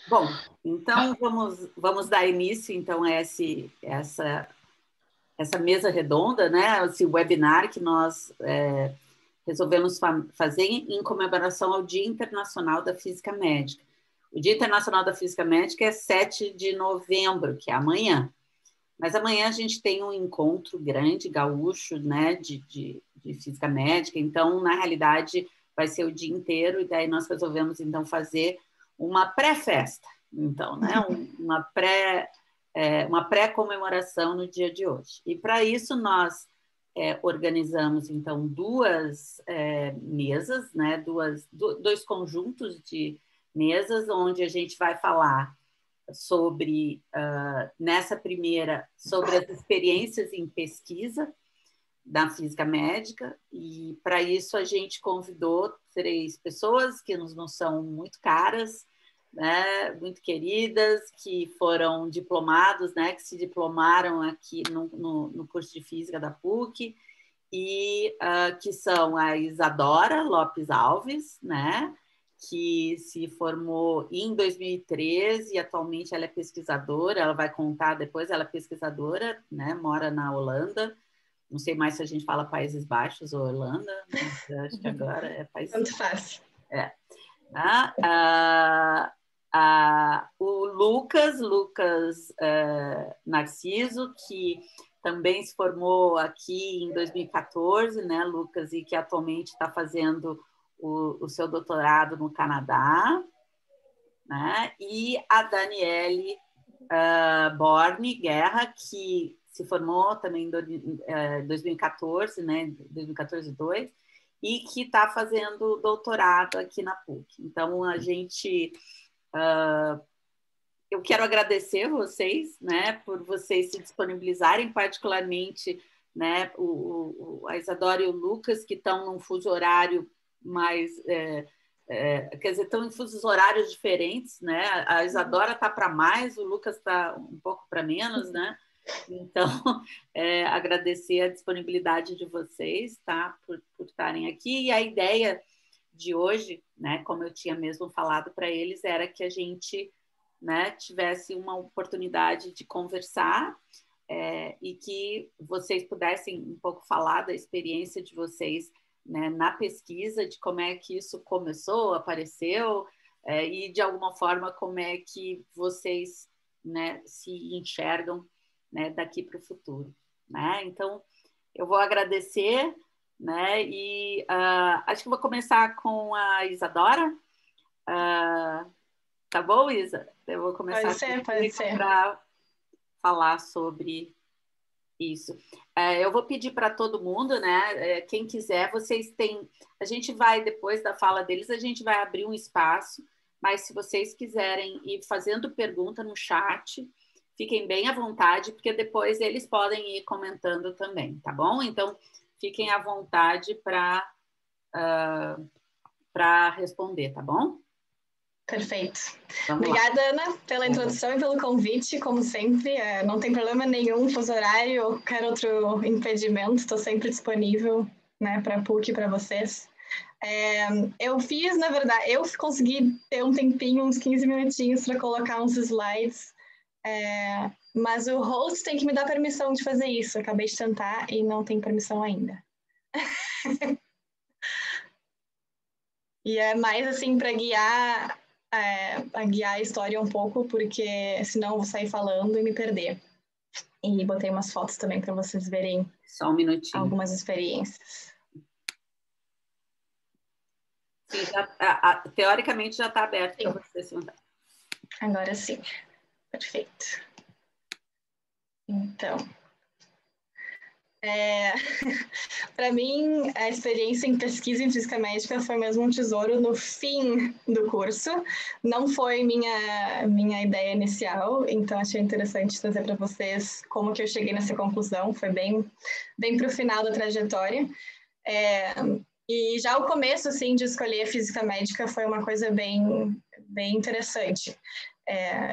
Bom, então vamos dar início então a essa mesa redonda, né? Esse webinar que nós resolvemos fazer em comemoração ao Dia Internacional da Física Médica. O Dia Internacional da Física Médica é 7 de novembro, que é amanhã. Mas amanhã a gente tem um encontro grande, gaúcho, né, de física médica. Então, na realidade, vai ser o dia inteiro. E daí nós resolvemos, então, fazer uma pré-festa. Então, né, uma pré-comemoração no dia de hoje. E, para isso, nós organizamos, então, duas mesas, né, dois conjuntos de mesas, onde a gente vai falar sobre, nessa primeira, sobre as experiências em pesquisa da física médica, e para isso a gente convidou 3 pessoas que não são muito caras, né, muito queridas, que foram diplomados, né, que se diplomaram aqui no curso de Física da PUC, e que são a Isadora Lopes Alves, né, que se formou em 2013 e atualmente ela é pesquisadora, ela vai contar depois, ela é pesquisadora, né, mora na Holanda, não sei mais se a gente fala Países Baixos ou Holanda, mas acho que agora é Países Baixos. Tanto faz. O Lucas Narciso, que também se formou aqui em 2014, né, Lucas, e que atualmente está fazendo o seu doutorado no Canadá, né? E a Daniele Borne Guerra, que se formou também em 2014, né? 2014-2, e que está fazendo doutorado aqui na PUC. Então, a gente... eu quero agradecer vocês, né, por vocês se disponibilizarem, particularmente, né, a Isadora e o Lucas, que estão num fuso horário mais... quer dizer, estão em fusos horários diferentes, né? A Isadora está para mais, o Lucas está um pouco para menos, né? Então, agradecer a disponibilidade de vocês, tá? Por estarem aqui. E a ideia de hoje, né, como eu tinha mesmo falado para eles, era que a gente, né, tivesse uma oportunidade de conversar e que vocês pudessem um pouco falar da experiência de vocês, né, na pesquisa, de como é que isso começou, apareceu, e de alguma forma como é que vocês, né, se enxergam, né, daqui para o futuro, né? Então, eu vou agradecer, né, e acho que vou começar com a Isadora. Tá bom, Isa? Eu vou começar pode ser. Para falar sobre isso. Eu vou pedir para todo mundo, né? Quem quiser, vocês têm... A gente vai, depois da fala deles, a gente vai abrir um espaço, mas se vocês quiserem ir fazendo pergunta no chat, fiquem bem à vontade, porque depois eles podem ir comentando também, tá bom? Então, fiquem à vontade para responder, tá bom? Perfeito. Vamos Obrigada, lá. Ana, pela introdução e pelo convite, como sempre. Não tem problema nenhum, fuso horário ou qualquer outro impedimento, estou sempre disponível, né, para a PUC, para vocês. Eu fiz, na verdade, eu consegui ter um tempinho, uns 15 minutinhos para colocar uns slides, mas o host tem que me dar permissão de fazer isso. Eu acabei de tentar e não tem permissão ainda. E é mais assim para guiar a história um pouco, porque senão eu vou sair falando e me perder. E botei umas fotos também para vocês verem. Só um minutinho. Algumas experiências. Sim, teoricamente já está aberto para você se mandar. Agora sim. Perfeito. Então, para mim, a experiência em pesquisa em física médica foi mesmo um tesouro no fim do curso. Não foi minha ideia inicial, então achei interessante trazer para vocês como que eu cheguei nessa conclusão. Foi bem para o final da trajetória. E já o começo, assim, de escolher física médica foi uma coisa bem interessante.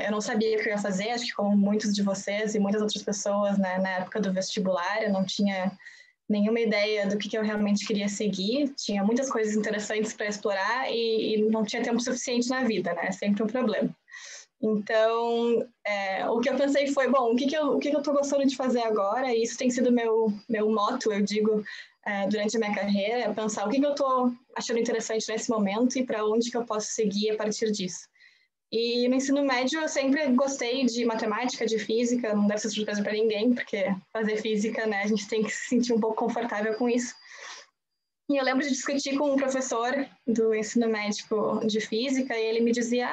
Eu não sabia o que eu ia fazer, acho que como muitos de vocês e muitas outras pessoas, né, na época do vestibular, eu não tinha nenhuma ideia do que eu realmente queria seguir. Tinha muitas coisas interessantes para explorar e não tinha tempo suficiente na vida, né? Sempre um problema. Então, o que eu pensei foi, bom, o que eu estou gostando de fazer agora? E isso tem sido meu motto, eu digo, durante a minha carreira, é pensar o que eu estou achando interessante nesse momento e para onde que eu posso seguir a partir disso. E no ensino médio eu sempre gostei de matemática, de física, não deve ser surpresa para ninguém, porque fazer física, né, a gente tem que se sentir um pouco confortável com isso. E eu lembro de discutir com um professor do ensino médio de física, e ele me dizia,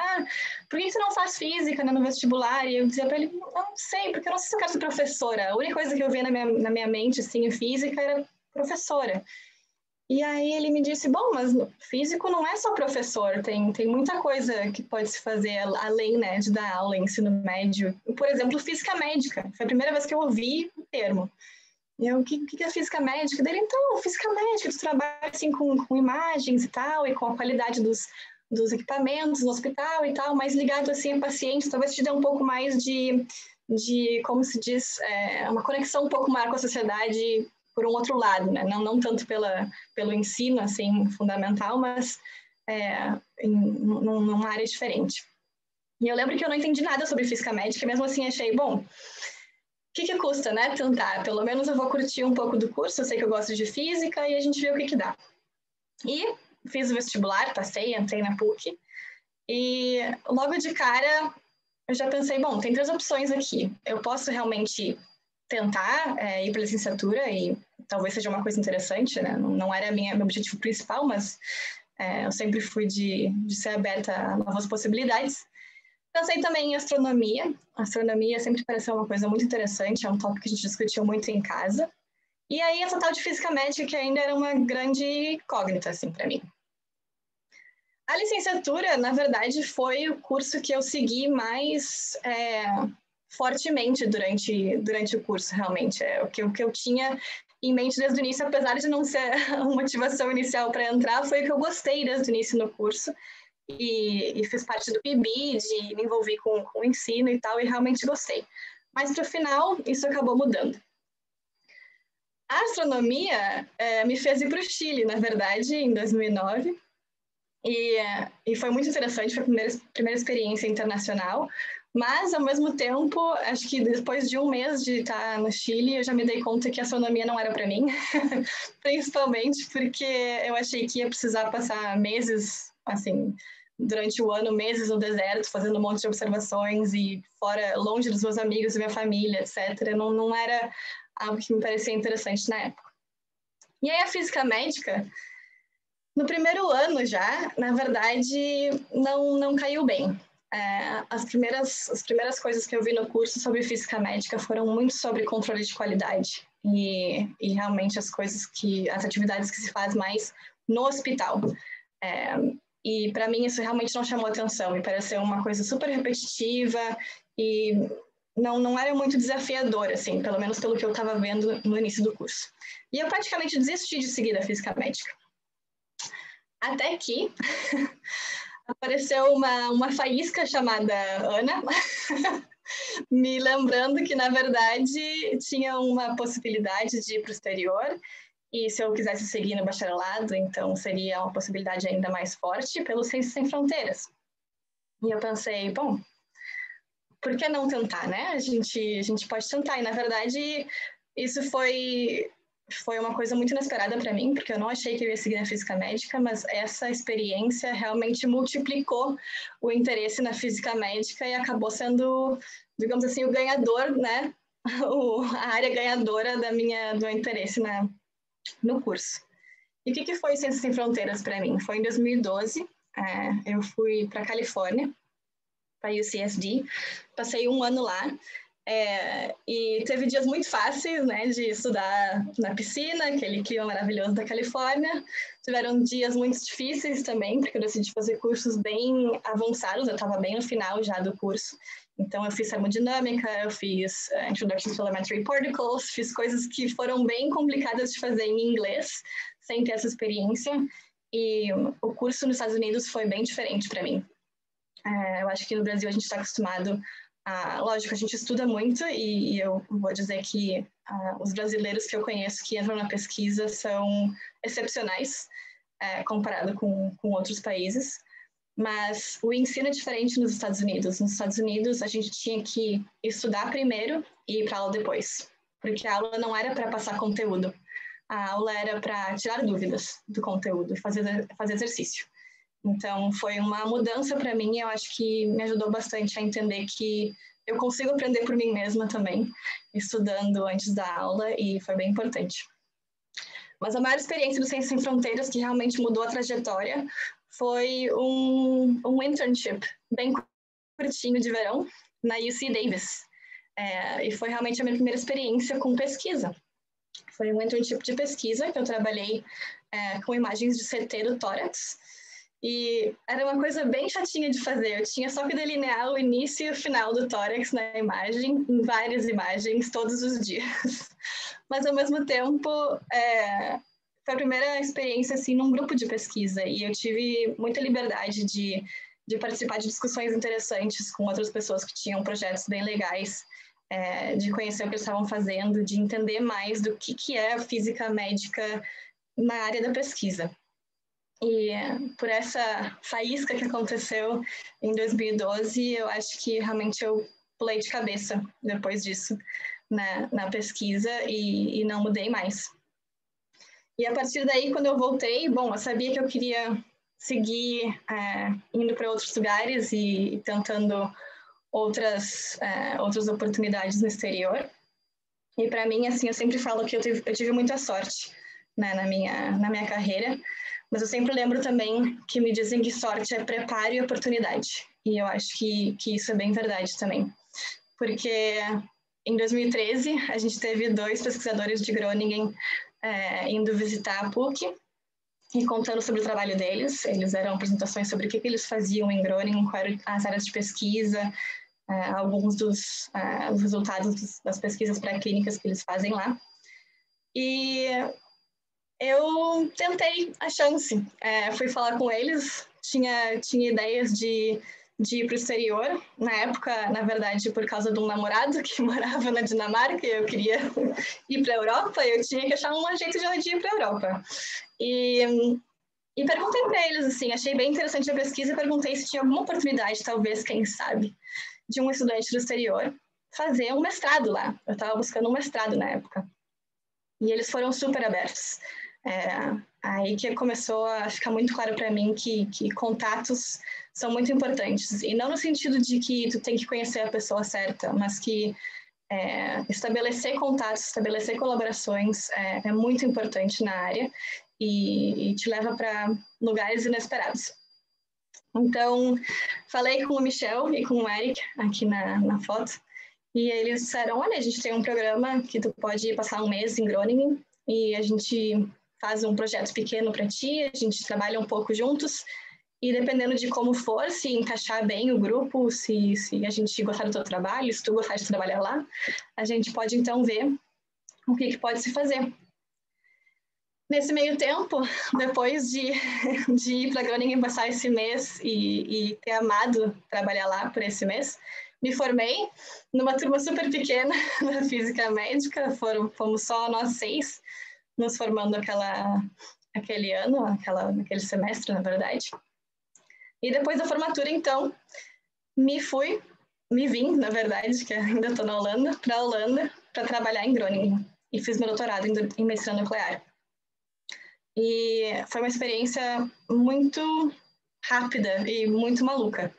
por que você não faz física, né, no vestibular? E eu dizia para ele, não sei, porque eu não sei se eu quero ser professora. A única coisa que eu via na minha mente, assim, em física era professora. E aí ele me disse, bom, mas físico não é só professor, tem muita coisa que pode se fazer além, né, de dar aula em ensino médio. Por exemplo, física médica. Foi a primeira vez que eu ouvi o termo. E eu, o que é física médica? Dele, então, física médica, tu trabalha assim com imagens e tal, e com a qualidade dos equipamentos no hospital e tal, mas ligado assim a pacientes, talvez te dê um pouco mais de como se diz, uma conexão um pouco maior com a sociedade por um outro lado, né? Não tanto pelo ensino, assim, fundamental, mas numa área diferente. E eu lembro que eu não entendi nada sobre física médica, mesmo assim achei, bom, o que custa, né, tentar? Pelo menos eu vou curtir um pouco do curso, eu sei que eu gosto de física e a gente vê o que dá. E fiz o vestibular, passei, entrei na PUC, e logo de cara eu já pensei, bom, tem 3 opções aqui. Eu posso realmente tentar ir para a licenciatura e talvez seja uma coisa interessante, né? Não era meu objetivo principal, mas eu sempre fui de ser aberta a novas possibilidades. Pensei também em astronomia. Astronomia sempre pareceu uma coisa muito interessante, é um tópico que a gente discutiu muito em casa. E aí essa tal de física médica que ainda era uma grande incógnita, assim, para mim. A licenciatura, na verdade, foi o curso que eu segui mais fortemente durante o curso, realmente. O que eu tinha em mente desde o início, apesar de não ser a motivação inicial para entrar, foi o que eu gostei desde o início no curso. E fiz parte do PIBID, me envolvi com o ensino e tal, e realmente gostei. Mas, para o final, isso acabou mudando. A astronomia me fez ir para o Chile, na verdade, em 2009. E foi muito interessante, foi a primeira experiência internacional, mas, ao mesmo tempo, acho que depois de um mês de estar no Chile, eu já me dei conta que a astronomia não era para mim, principalmente porque eu achei que ia precisar passar meses, assim, durante o ano, meses no deserto, fazendo um monte de observações e fora, longe dos meus amigos e minha família, etc. Não era algo que me parecia interessante na época. E aí a física médica, no primeiro ano já, na verdade, não caiu bem. As primeiras coisas que eu vi no curso sobre física médica foram muito sobre controle de qualidade e realmente as atividades que se faz mais no hospital. E para mim isso realmente não chamou atenção, me pareceu uma coisa super repetitiva e não era muito desafiador, assim, pelo menos pelo que eu estava vendo no início do curso. E eu praticamente desisti de seguir a física médica. Até que apareceu uma faísca chamada Ana, me lembrando que, na verdade, tinha uma possibilidade de ir para o exterior, e se eu quisesse seguir no bacharelado, então seria uma possibilidade ainda mais forte pelo Ciências Sem Fronteiras. E eu pensei, bom, por que não tentar, né? A gente pode tentar. E, na verdade, isso foi uma coisa muito inesperada para mim, porque eu não achei que eu ia seguir na física médica, mas essa experiência realmente multiplicou o interesse na física médica e acabou sendo, digamos assim, o ganhador, né? A área ganhadora do meu interesse no curso. E o que foi Ciências Sem Fronteiras para mim? Foi em 2012, eu fui para a Califórnia, para a UCSD, passei um ano lá, e teve dias muito fáceis, né, de estudar na piscina, aquele clima maravilhoso da Califórnia. Tiveram dias muito difíceis também, porque eu decidi fazer cursos bem avançados, eu estava bem no final já do curso. Então, eu fiz termodinâmica, eu fiz Introduction to Elementary Particles, fiz coisas que foram bem complicadas de fazer em inglês, sem ter essa experiência. E o curso nos Estados Unidos foi bem diferente para mim. Eu acho que no Brasil a gente está acostumado lógico, a gente estuda muito e eu vou dizer que os brasileiros que eu conheço que entram na pesquisa são excepcionais, comparado com outros países. Mas o ensino é diferente nos Estados Unidos. Nos Estados Unidos, a gente tinha que estudar primeiro e ir para a aula depois, porque a aula não era para passar conteúdo. A aula era para tirar dúvidas do conteúdo, fazer exercício. Então, foi uma mudança para mim, eu acho que me ajudou bastante a entender que eu consigo aprender por mim mesma também, estudando antes da aula, e foi bem importante. Mas a maior experiência do Ciências Sem Fronteiras, que realmente mudou a trajetória, foi um internship bem curtinho de verão na UC Davis. E foi realmente a minha primeira experiência com pesquisa. Foi um internship de pesquisa que eu trabalhei com imagens de CT do tórax. E era uma coisa bem chatinha de fazer. Eu tinha só que delinear o início e o final do tórax na imagem, em várias imagens, todos os dias. Mas, ao mesmo tempo, foi a primeira experiência assim, num grupo de pesquisa. E eu tive muita liberdade de participar de discussões interessantes com outras pessoas que tinham projetos bem legais, de conhecer o que eles estavam fazendo, de entender mais do que é a física médica na área da pesquisa. E por essa faísca que aconteceu em 2012, eu acho que realmente eu pulei de cabeça depois disso na pesquisa e não mudei mais. E a partir daí, quando eu voltei, bom, eu sabia que eu queria seguir indo para outros lugares e tentando outras oportunidades no exterior. E para mim, assim, eu sempre falo que eu tive muita sorte, né, na minha carreira. Mas eu sempre lembro também que me dizem que sorte é preparo e oportunidade. E eu acho que isso é bem verdade também. Porque em 2013, a gente teve 2 pesquisadores de Groningen indo visitar a PUC e contando sobre o trabalho deles. Eles deram apresentações sobre o que eles faziam em Groningen, quais eram as áreas de pesquisa, alguns dos resultados das pesquisas pré-clínicas que eles fazem lá. E eu tentei a chance, fui falar com eles, tinha ideias de ir para o exterior. Na época, na verdade, por causa de um namorado que morava na Dinamarca, eu queria ir para a Europa, eu tinha que achar um jeito de ir para a Europa. E perguntei para eles, assim, achei bem interessante a pesquisa, perguntei se tinha alguma oportunidade, talvez, quem sabe, de um estudante do exterior fazer um mestrado lá. Eu estava buscando um mestrado na época. E eles foram super abertos. Aí que começou a ficar muito claro para mim que contatos são muito importantes. E não no sentido de que tu tem que conhecer a pessoa certa, mas que estabelecer contatos, estabelecer colaborações é muito importante na área e te leva para lugares inesperados. Então, falei com o Michel e com o Eric aqui na foto, e eles disseram, olha, a gente tem um programa que tu pode passar um mês em Groningen e a gente faz um projeto pequeno para ti, a gente trabalha um pouco juntos e dependendo de como for, se encaixar bem o grupo, se a gente gostar do teu trabalho, se tu gostar de trabalhar lá, a gente pode então ver o que pode se fazer. Nesse meio tempo, depois de ir para Groningen passar esse mês e ter amado trabalhar lá por esse mês, me formei numa turma super pequena da física médica, fomos só nós 6 nos formando aquele ano, aquele semestre, na verdade. E depois da formatura, então, me vim, na verdade, que ainda estou na Holanda, para a Holanda, para trabalhar em Groningen. E fiz meu doutorado em medicina nuclear. E foi uma experiência muito rápida e muito maluca.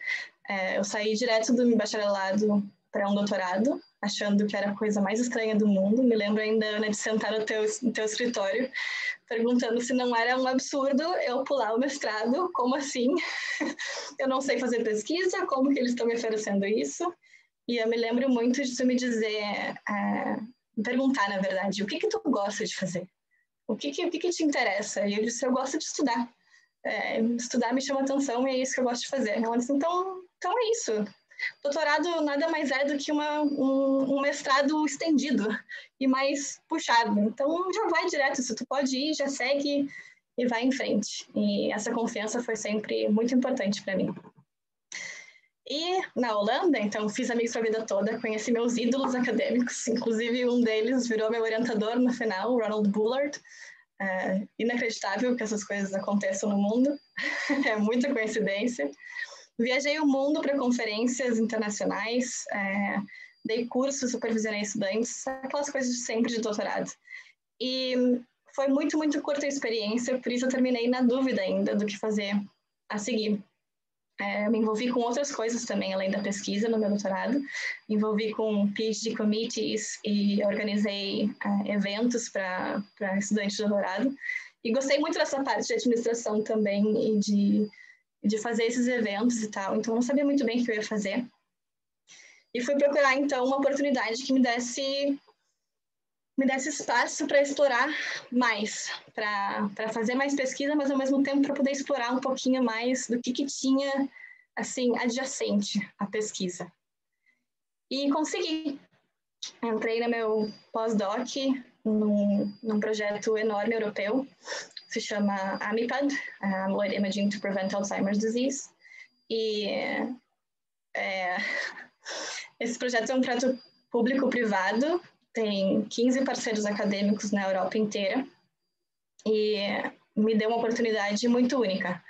Eu saí direto do meu bacharelado para um doutorado, achando que era a coisa mais estranha do mundo. Me lembro ainda, Ana, de sentar no teu escritório, perguntando se não era um absurdo eu pular o mestrado. Como assim? Eu não sei fazer pesquisa, como que eles estão me oferecendo isso? E eu me lembro muito de tu me dizer, me perguntar, na verdade, o que tu gosta de fazer? O que te interessa? E eu disse, eu gosto de estudar. Estudar me chama atenção e é isso que eu gosto de fazer. Ela disse, então é isso. Doutorado nada mais é do que um mestrado estendido e mais puxado. Então já vai direto, se tu pode ir, já segue e vai em frente. E essa confiança foi sempre muito importante para mim. E na Holanda, então, fiz amigos para a vida toda, conheci meus ídolos acadêmicos, inclusive um deles virou meu orientador no final, Ronald Bullard. Inacreditável que essas coisas aconteçam no mundo, é muita coincidência. Viajei o mundo para conferências internacionais, dei cursos, supervisionei estudantes, aquelas coisas de sempre de doutorado. E foi muito, muito curta a experiência, por isso eu terminei na dúvida ainda do que fazer a seguir. Me envolvi com outras coisas também, além da pesquisa no meu doutorado. Me envolvi com PhD committees e organizei eventos para estudantes de doutorado. E gostei muito dessa parte de administração também e de fazer esses eventos e tal. Então, eu não sabia muito bem o que eu ia fazer. E fui procurar, então, uma oportunidade que me desse espaço para explorar mais, para fazer mais pesquisa, mas ao mesmo tempo para poder explorar um pouquinho mais do que tinha assim adjacente à pesquisa. E consegui. Entrei no meu pós-doc num projeto enorme europeu, se chama AMIPAD, Amyloid Imaging to Prevent Alzheimer's Disease. E esse projeto é um projeto público-privado, tem 15 parceiros acadêmicos na Europa inteira e me deu uma oportunidade muito única,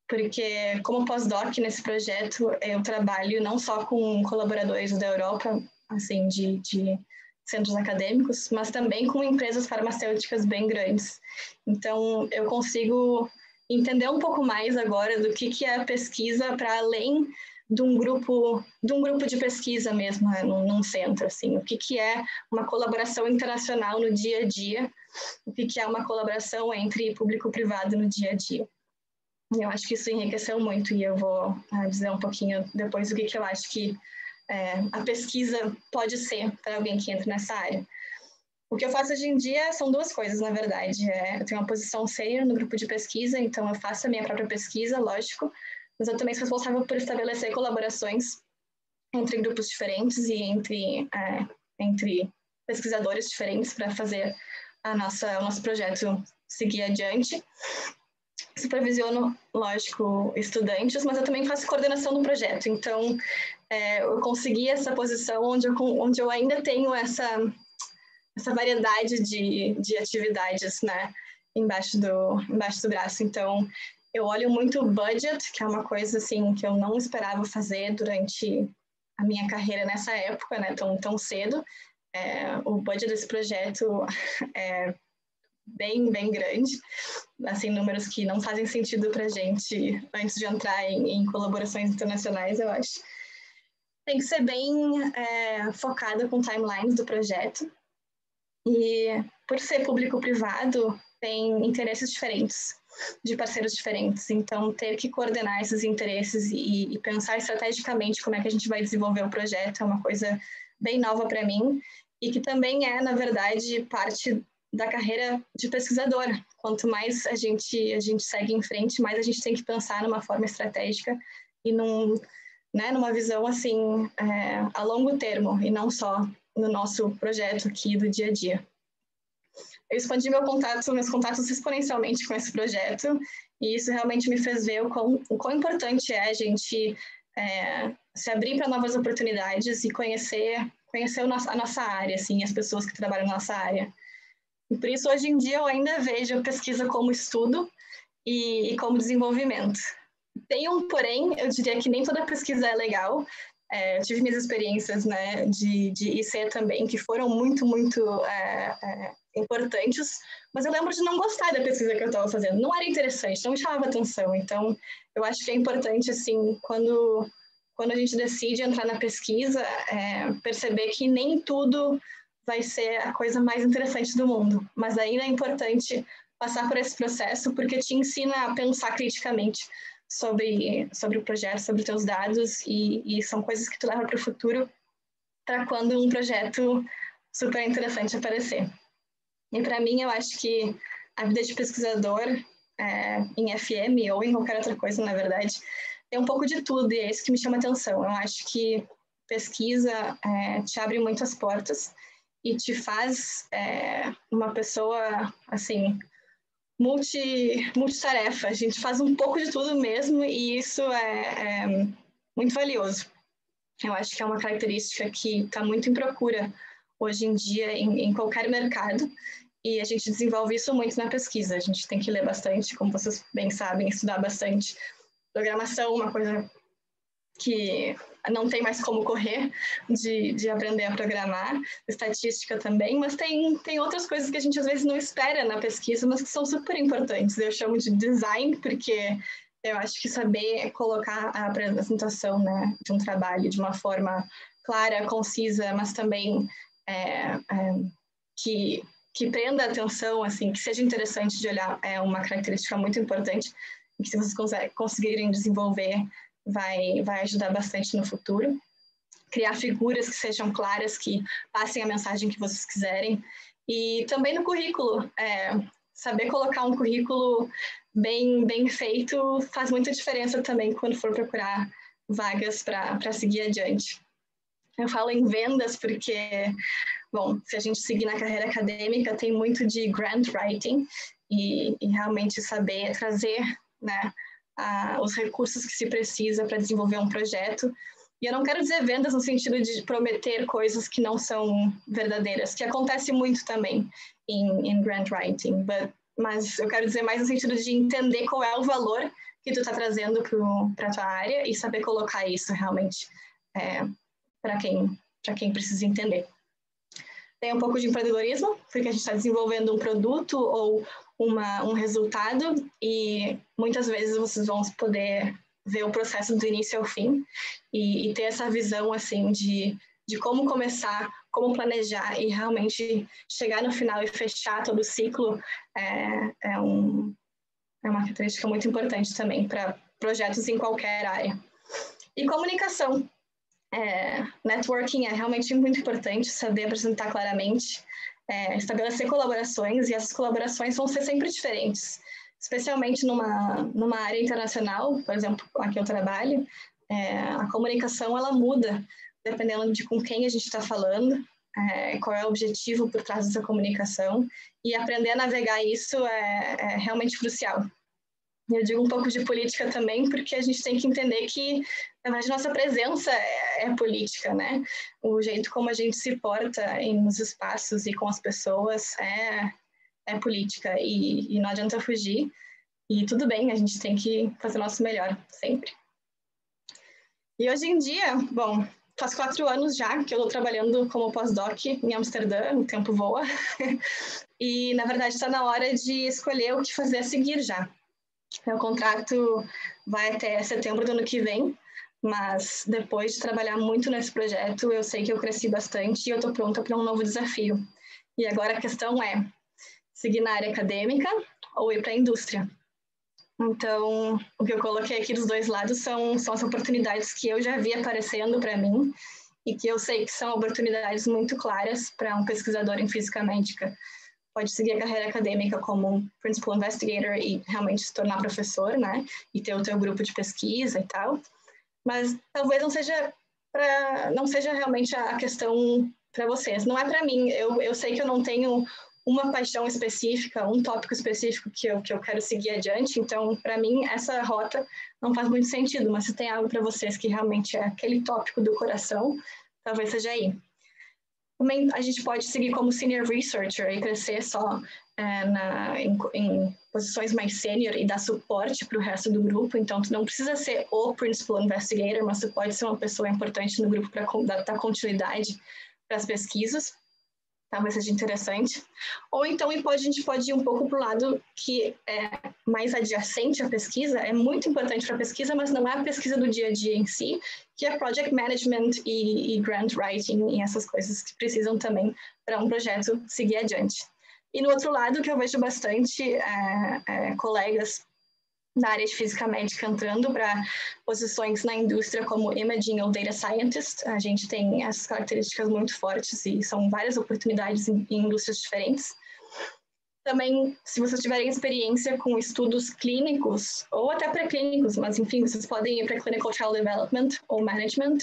porque como pós-doc nesse projeto eu trabalho não só com colaboradores da Europa, assim, de centros acadêmicos, mas também com empresas farmacêuticas bem grandes. Então eu consigo entender um pouco mais agora do que é a pesquisa para além de um grupo de pesquisa mesmo, né, num centro, assim, o que é uma colaboração internacional no dia a dia, o que é uma colaboração entre público e privado no dia a dia. E eu acho que isso enriqueceu muito, e eu vou dizer um pouquinho depois o que eu acho que a pesquisa pode ser para alguém que entra nessa área. O que eu faço hoje em dia são duas coisas, na verdade. Eu tenho uma posição sênior no grupo de pesquisa, então eu faço a minha própria pesquisa, lógico, mas eu também sou responsável por estabelecer colaborações entre grupos diferentes e entre pesquisadores diferentes para fazer o nosso projeto seguir adiante. Supervisiono, lógico, estudantes, mas eu também faço coordenação do projeto. Então, eu consegui essa posição onde eu ainda tenho essa variedade de atividades, né, embaixo do braço. Então, eu olho muito o budget, que é uma coisa assim que eu não esperava fazer durante a minha carreira nessa época, né, tão cedo. O budget desse projeto é bem grande, assim, números que não fazem sentido para a gente antes de entrar em colaborações internacionais, eu acho. Tem que ser bem focada com timelines do projeto. E por ser público-privado, tem interesses diferentes, de parceiros diferentes. Então, ter que coordenar esses interesses e pensar estrategicamente como é que a gente vai desenvolver o projeto é uma coisa bem nova para mim e que também na verdade, parte da carreira de pesquisador. Quanto mais a gente segue em frente, mais a gente tem que pensar numa forma estratégica e numa visão assim, a longo termo, e não só no nosso projeto aqui do dia a dia. Eu expandi meus contatos exponencialmente com esse projeto, e isso realmente me fez ver o quão importante é a gente se abrir para novas oportunidades e conhecer a nossa área, assim, as pessoas que trabalham na nossa área. E por isso, hoje em dia, eu ainda vejo a pesquisa como estudo e como desenvolvimento. Tem um porém, eu diria que nem toda pesquisa é legal. Eu tive minhas experiências, né, de IC também, que foram muito importantes, mas eu lembro de não gostar da pesquisa que eu estava fazendo. Não era interessante, não me chamava atenção. Então, eu acho que é importante, assim, quando a gente decide entrar na pesquisa, perceber que nem tudo vai ser a coisa mais interessante do mundo, mas ainda é importante passar por esse processo, porque te ensina a pensar criticamente sobre o projeto, sobre os teus dados, e são coisas que tu leva para o futuro, para quando um projeto super interessante aparecer. E para mim, eu acho que a vida de pesquisador em FM ou em qualquer outra coisa, na verdade, tem um pouco de tudo, e é isso que me chama atenção. Eu acho que pesquisa te abre muitas portas e te faz uma pessoa, assim, multitarefa. A gente faz um pouco de tudo mesmo, e isso muito valioso. Eu acho que é uma característica que está muito em procura hoje em dia em qualquer mercado, e a gente desenvolve isso muito na pesquisa. A gente tem que ler bastante, como vocês bem sabem, estudar bastante. Programação, uma coisa que não tem mais como correr de aprender a programar, estatística também, mas tem outras coisas que a gente às vezes não espera na pesquisa, mas que são super importantes. Eu chamo de design, porque eu acho que saber colocar a apresentação, né, de um trabalho de uma forma clara, concisa, mas também que prenda a atenção, assim, que seja interessante de olhar, é uma característica muito importante, e que se vocês conseguirem desenvolver, vai ajudar bastante no futuro. Criar figuras que sejam claras, que passem a mensagem que vocês quiserem. E também no currículo, saber colocar um currículo bem feito faz muita diferença também quando for procurar vagas para seguir adiante. Eu falo em vendas porque, bom, se a gente seguir na carreira acadêmica, tem muito de grant writing e realmente saber trazer, né, os recursos que se precisa para desenvolver um projeto. E eu não quero dizer vendas no sentido de prometer coisas que não são verdadeiras, que acontece muito também em grant writing, mas eu quero dizer mais no sentido de entender qual é o valor que tu está trazendo para a tua área e saber colocar isso realmente para quem precisa entender. Tem um pouco de empreendedorismo, porque a gente está desenvolvendo um produto ou um resultado, e muitas vezes vocês vão poder ver o processo do início ao fim e ter essa visão assim de como começar, como planejar e realmente chegar no final e fechar todo o ciclo é uma característica muito importante também para projetos em qualquer área. E comunicação. Networking é realmente muito importante, saber apresentar claramente, estabelecer colaborações, e essas colaborações vão ser sempre diferentes, especialmente numa área internacional, por exemplo, aqui eu trabalho, a comunicação ela muda dependendo de com quem a gente está falando, qual é o objetivo por trás dessa comunicação, e aprender a navegar isso é realmente crucial. Eu digo um pouco de política também, porque a gente tem que entender que, na verdade, nossa presença é política, né? O jeito como a gente se porta nos espaços e com as pessoas é política, e não adianta fugir. E tudo bem, a gente tem que fazer o nosso melhor, sempre. E hoje em dia, bom, faz 4 anos já que eu estou trabalhando como pós-doc em Amsterdã, o tempo voa. E, na verdade, está na hora de escolher o que fazer a seguir já. Meu contrato vai até setembro do ano que vem, mas depois de trabalhar muito nesse projeto, eu sei que eu cresci bastante e eu estou pronta para um novo desafio. E agora a questão é seguir na área acadêmica ou ir para a indústria. Então, o que eu coloquei aqui dos dois lados são as oportunidades que eu já vi aparecendo para mim e que eu sei que são oportunidades muito claras para um pesquisador em física médica. Pode seguir a carreira acadêmica como Principal Investigator e realmente se tornar professor, né? E ter o teu grupo de pesquisa e tal. Mas talvez não seja realmente a questão para vocês. Não é para mim. Eu sei que eu não tenho uma paixão específica, um tópico específico que eu quero seguir adiante. Então, para mim, essa rota não faz muito sentido. Mas se tem algo para vocês que realmente é aquele tópico do coração, talvez seja aí. Também a gente pode seguir como Senior Researcher e crescer só em posições mais sênior e dar suporte para o resto do grupo. Então, tu não precisa ser o Principal Investigator, mas tu pode ser uma pessoa importante no grupo para dar continuidade para as pesquisas. Talvez seja interessante. Ou então a gente pode ir um pouco para o lado que é mais adjacente à pesquisa, é muito importante para a pesquisa, mas não é a pesquisa do dia a dia em si, que é Project Management e Grant Writing e essas coisas que precisam também para um projeto seguir adiante. E no outro lado, que eu vejo bastante colegas da área de física médica entrando para posições na indústria como Imaging ou Data Scientist. A gente tem essas características muito fortes e são várias oportunidades em indústrias diferentes. Também, se vocês tiverem experiência com estudos clínicos ou até pré-clínicos, mas enfim, vocês podem ir para Clinical Trial Development ou Management,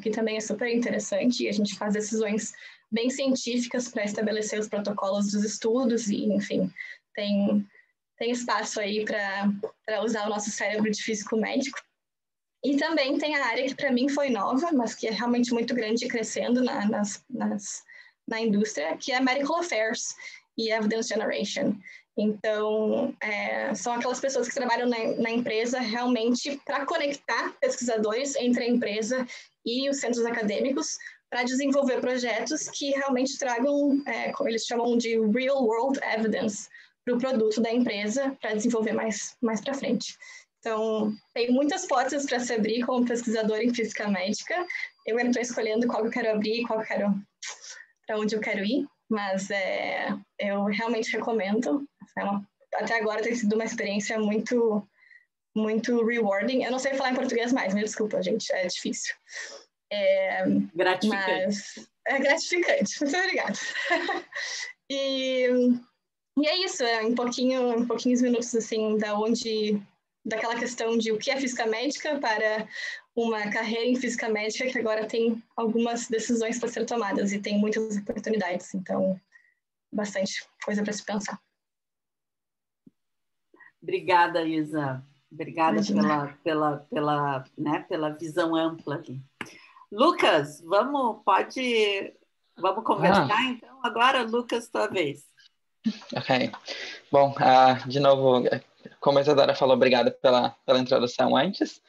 que também é super interessante, e a gente faz decisões bem científicas para estabelecer os protocolos dos estudos e, enfim, tem espaço aí para usar o nosso cérebro de físico médico. E também tem a área que para mim foi nova, mas que é realmente muito grande e crescendo na indústria, que é Medical Affairs e Evidence Generation. Então, são aquelas pessoas que trabalham na empresa realmente para conectar pesquisadores entre a empresa e os centros acadêmicos para desenvolver projetos que realmente tragam, como eles chamam de real world evidence, para o produto da empresa para desenvolver mais para frente. Então, tem muitas portas para se abrir como pesquisador em física médica. Eu ainda estou escolhendo qual que eu quero abrir, para onde eu quero ir, mas eu realmente recomendo. Até agora tem sido uma experiência muito, muito rewarding. Eu não sei falar em português mais, me desculpa, gente, é difícil. Gratificante. Mas é gratificante, muito obrigada. E é isso, em pouquinhos minutos, assim, daquela questão de o que é física médica para uma carreira em física médica que agora tem algumas decisões para ser tomadas e tem muitas oportunidades, então bastante coisa para se pensar. Obrigada, Isa. Obrigada pela visão ampla aqui. Lucas, vamos conversar então? Agora, Lucas, tua vez. Ok. Bom, de novo, como a Isadora falou, obrigado pela introdução antes.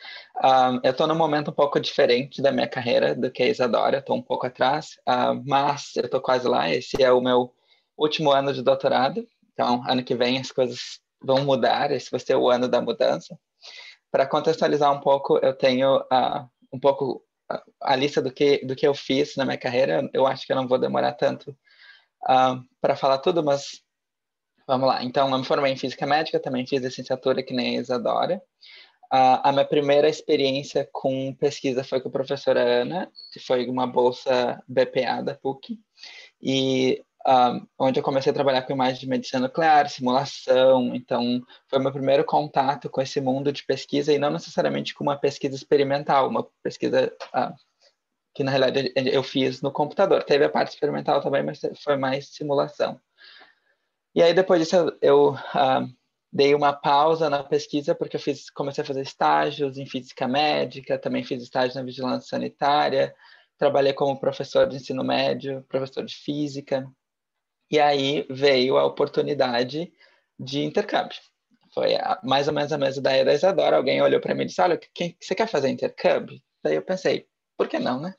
Eu estou num momento um pouco diferente da minha carreira do que a Isadora, estou um pouco atrás, mas eu estou quase lá. Esse é o meu último ano de doutorado, então ano que vem as coisas vão mudar, esse vai ser o ano da mudança. Para contextualizar um pouco, eu tenho um pouco a lista do que eu fiz na minha carreira. Eu acho que eu não vou demorar tanto para falar tudo, mas vamos lá. Então, eu me formei em Física Médica, também fiz licenciatura que nem a Isadora. A minha primeira experiência com pesquisa foi com a professora Ana, que foi uma bolsa BPA da PUC, e onde eu comecei a trabalhar com imagens de medicina nuclear, simulação. Então, foi o meu primeiro contato com esse mundo de pesquisa, e não necessariamente com uma pesquisa experimental, uma pesquisa que, na realidade, eu fiz no computador. Teve a parte experimental também, mas foi mais simulação. E aí, depois disso, eu dei uma pausa na pesquisa, porque eu comecei a fazer estágios em física médica, também fiz estágio na vigilância sanitária, trabalhei como professor de ensino médio, professor de física, e aí veio a oportunidade de intercâmbio. Foi mais ou menos a mesma ideia da Isadora. Alguém olhou para mim e disse, olha, você quer fazer intercâmbio? Daí eu pensei, por que não, né?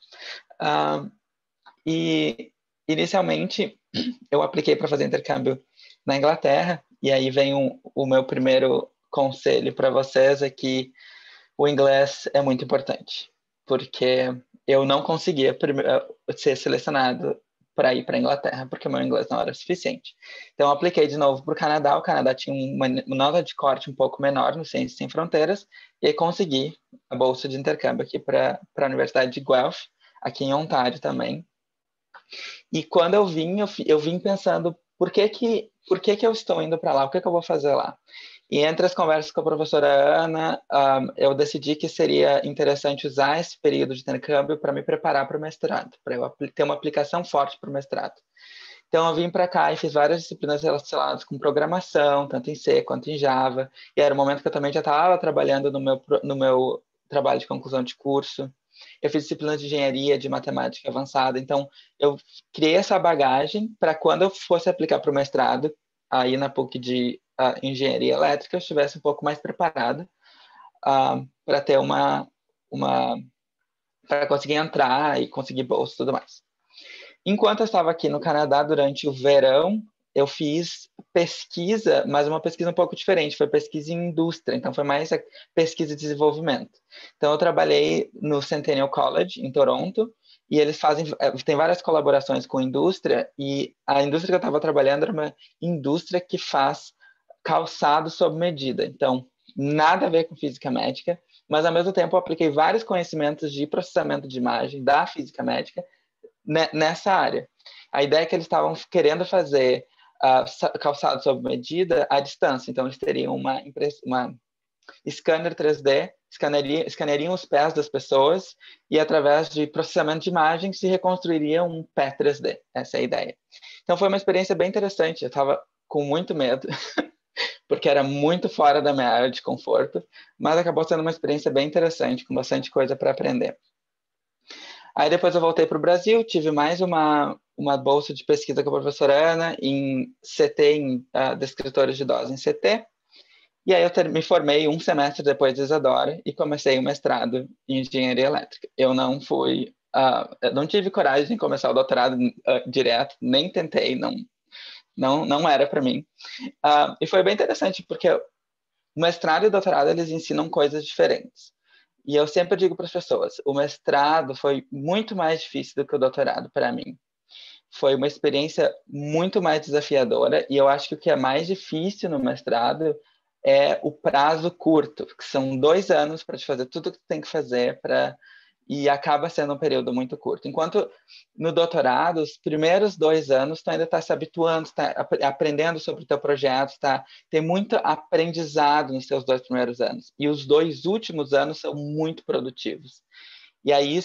E inicialmente eu apliquei para fazer intercâmbio na Inglaterra, e aí vem o meu primeiro conselho para vocês, é que o inglês é muito importante, porque eu não conseguia ser selecionado para ir para a Inglaterra, porque o meu inglês não era suficiente. Então, eu apliquei de novo para o Canadá. O Canadá tinha uma nota de corte um pouco menor no Ciências Sem Fronteiras, e aí consegui a bolsa de intercâmbio aqui para a Universidade de Guelph, aqui em Ontário também. E quando eu vim pensando, por que eu estou indo para lá? O que eu vou fazer lá? E entre as conversas com a professora Ana, eu decidi que seria interessante usar esse período de intercâmbio para me preparar para o mestrado, para eu ter uma aplicação forte para o mestrado. Então, eu vim para cá e fiz várias disciplinas relacionadas com programação, tanto em C quanto em Java. E era o momento que eu também já estava trabalhando no meu trabalho de conclusão de curso. Eu fiz disciplinas de engenharia, de matemática avançada. Então, eu criei essa bagagem para quando eu fosse aplicar para o mestrado, aí na PUC de engenharia elétrica, eu estivesse um pouco mais preparado para ter para conseguir entrar e conseguir bolsa e tudo mais. Enquanto eu estava aqui no Canadá durante o verão, eu fiz pesquisa, mas uma pesquisa um pouco diferente, foi pesquisa em indústria, então foi mais pesquisa e desenvolvimento. Então eu trabalhei no Centennial College, em Toronto, e eles tem várias colaborações com indústria, e a indústria que eu estava trabalhando era uma indústria que faz calçado sob medida. Então, nada a ver com física médica, mas ao mesmo tempo eu apliquei vários conhecimentos de processamento de imagem da física médica nessa área. A ideia é que eles estavam querendo fazer calçado sob medida à distância. Então, eles teriam uma scanner 3D, escaneariam os pés das pessoas e, através de processamento de imagens, se reconstruiria um pé 3D. Essa é a ideia. Então, foi uma experiência bem interessante. Eu estava com muito medo, porque era muito fora da minha área de conforto, mas acabou sendo uma experiência bem interessante, com bastante coisa para aprender. Aí depois eu voltei para o Brasil, tive mais uma bolsa de pesquisa com a professora Ana em CT, de escritores de idosos em CT, e aí eu me formei um semestre depois de Isadora e comecei o mestrado em engenharia elétrica. Eu não tive coragem de começar o doutorado direto, nem tentei, não era para mim. E foi bem interessante, porque o mestrado e o doutorado, eles ensinam coisas diferentes. E eu sempre digo para as pessoas, o mestrado foi muito mais difícil do que o doutorado para mim. Foi uma experiência muito mais desafiadora, e eu acho que o que é mais difícil no mestrado é o prazo curto, que são 2 anos para te fazer tudo o que tu tem que fazer e acaba sendo um período muito curto. Enquanto no doutorado, os primeiros 2 anos, tu ainda está se habituando, está aprendendo sobre o teu projeto, tem muito aprendizado nos teus 2 primeiros anos. E os 2 últimos anos são muito produtivos. E aí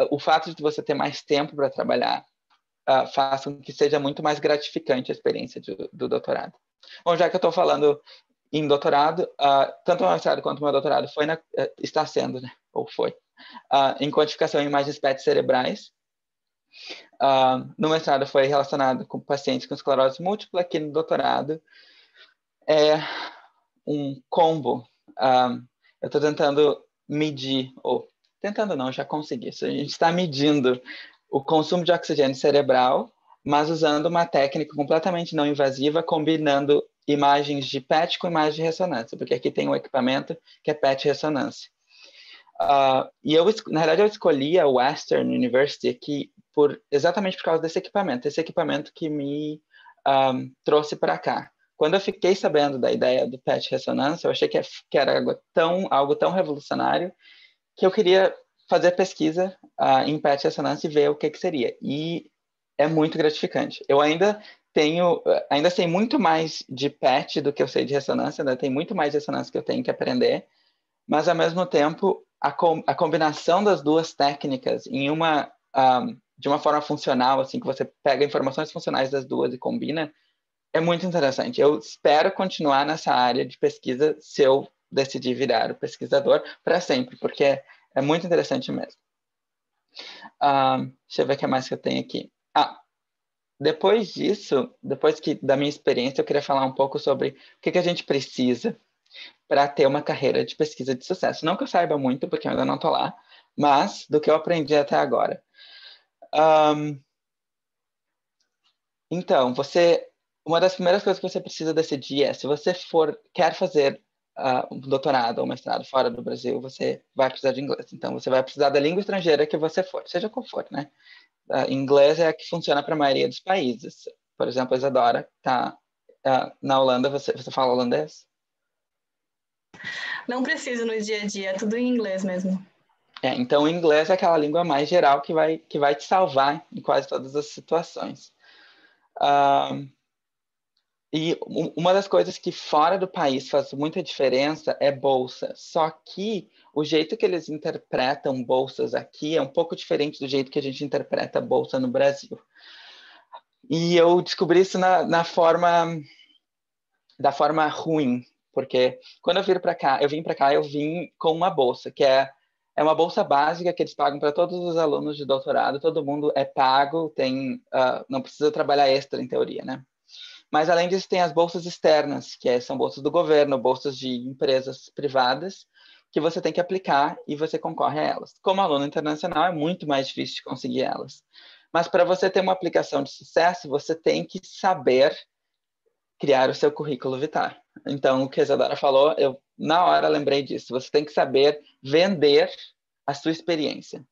o fato de você ter mais tempo para trabalhar, faz com que seja muito mais gratificante a experiência do doutorado. Bom, já que eu estou falando em doutorado, tanto o meu mestrado quanto o meu doutorado está sendo, né? Ou foi, em quantificação em imagens PET cerebrais. No mestrado foi relacionado com pacientes com esclerose múltipla, aqui no doutorado é um combo. Eu estou tentando medir, tentando não, já consegui isso. A gente está medindo o consumo de oxigênio cerebral, mas usando uma técnica completamente não invasiva, combinando imagens de PET com imagens de ressonância, porque aqui tem um equipamento que é PET ressonância. E na verdade, eu escolhi a Western University aqui exatamente por causa desse equipamento que me trouxe para cá. Quando eu fiquei sabendo da ideia do PET ressonância, eu achei que era algo tão revolucionário que eu queria fazer pesquisa em PET ressonância e ver o que seria. E é muito gratificante. Eu ainda sei muito mais de PET do que eu sei de ressonância, ainda tem muito mais de ressonância que eu tenho que aprender, mas ao mesmo tempo a combinação das duas técnicas de uma forma funcional, assim, que você pega informações funcionais das duas e combina, é muito interessante. Eu espero continuar nessa área de pesquisa se eu decidir virar o pesquisador para sempre, porque é muito interessante mesmo. Deixa eu ver o que mais que eu tenho aqui. Depois disso, da minha experiência, eu queria falar um pouco sobre o que a gente precisa para ter uma carreira de pesquisa de sucesso. Não que eu saiba muito, porque eu ainda não estou lá, mas do que eu aprendi até agora. Então, uma das primeiras coisas que você precisa decidir é se você quer fazer um doutorado ou mestrado fora do Brasil, você vai precisar de inglês. Então, você vai precisar da língua estrangeira que você for, seja qual for, né? Inglês é a que funciona para a maioria dos países. Por exemplo, a Isadora está na Holanda. Você fala holandês? Não preciso no dia a dia, é tudo em inglês mesmo. Então, o inglês é aquela língua mais geral que vai te salvar em quase todas as situações. E uma das coisas que fora do país faz muita diferença é bolsa. Só que o jeito que eles interpretam bolsas aqui é um pouco diferente do jeito que a gente interpreta bolsa no Brasil. E eu descobri isso da forma ruim, porque quando eu vim para cá, eu vim com uma bolsa, que é uma bolsa básica que eles pagam para todos os alunos de doutorado, todo mundo é pago, não precisa trabalhar extra em teoria, né? Mas, além disso, tem as bolsas externas, que são bolsas do governo, bolsas de empresas privadas, que você tem que aplicar e você concorre a elas. Como aluno internacional, é muito mais difícil de conseguir elas. Mas, para você ter uma aplicação de sucesso, você tem que saber criar o seu currículo vitae. Então, o que a Isadora falou, eu, na hora, lembrei disso. Você tem que saber vender a sua experiência.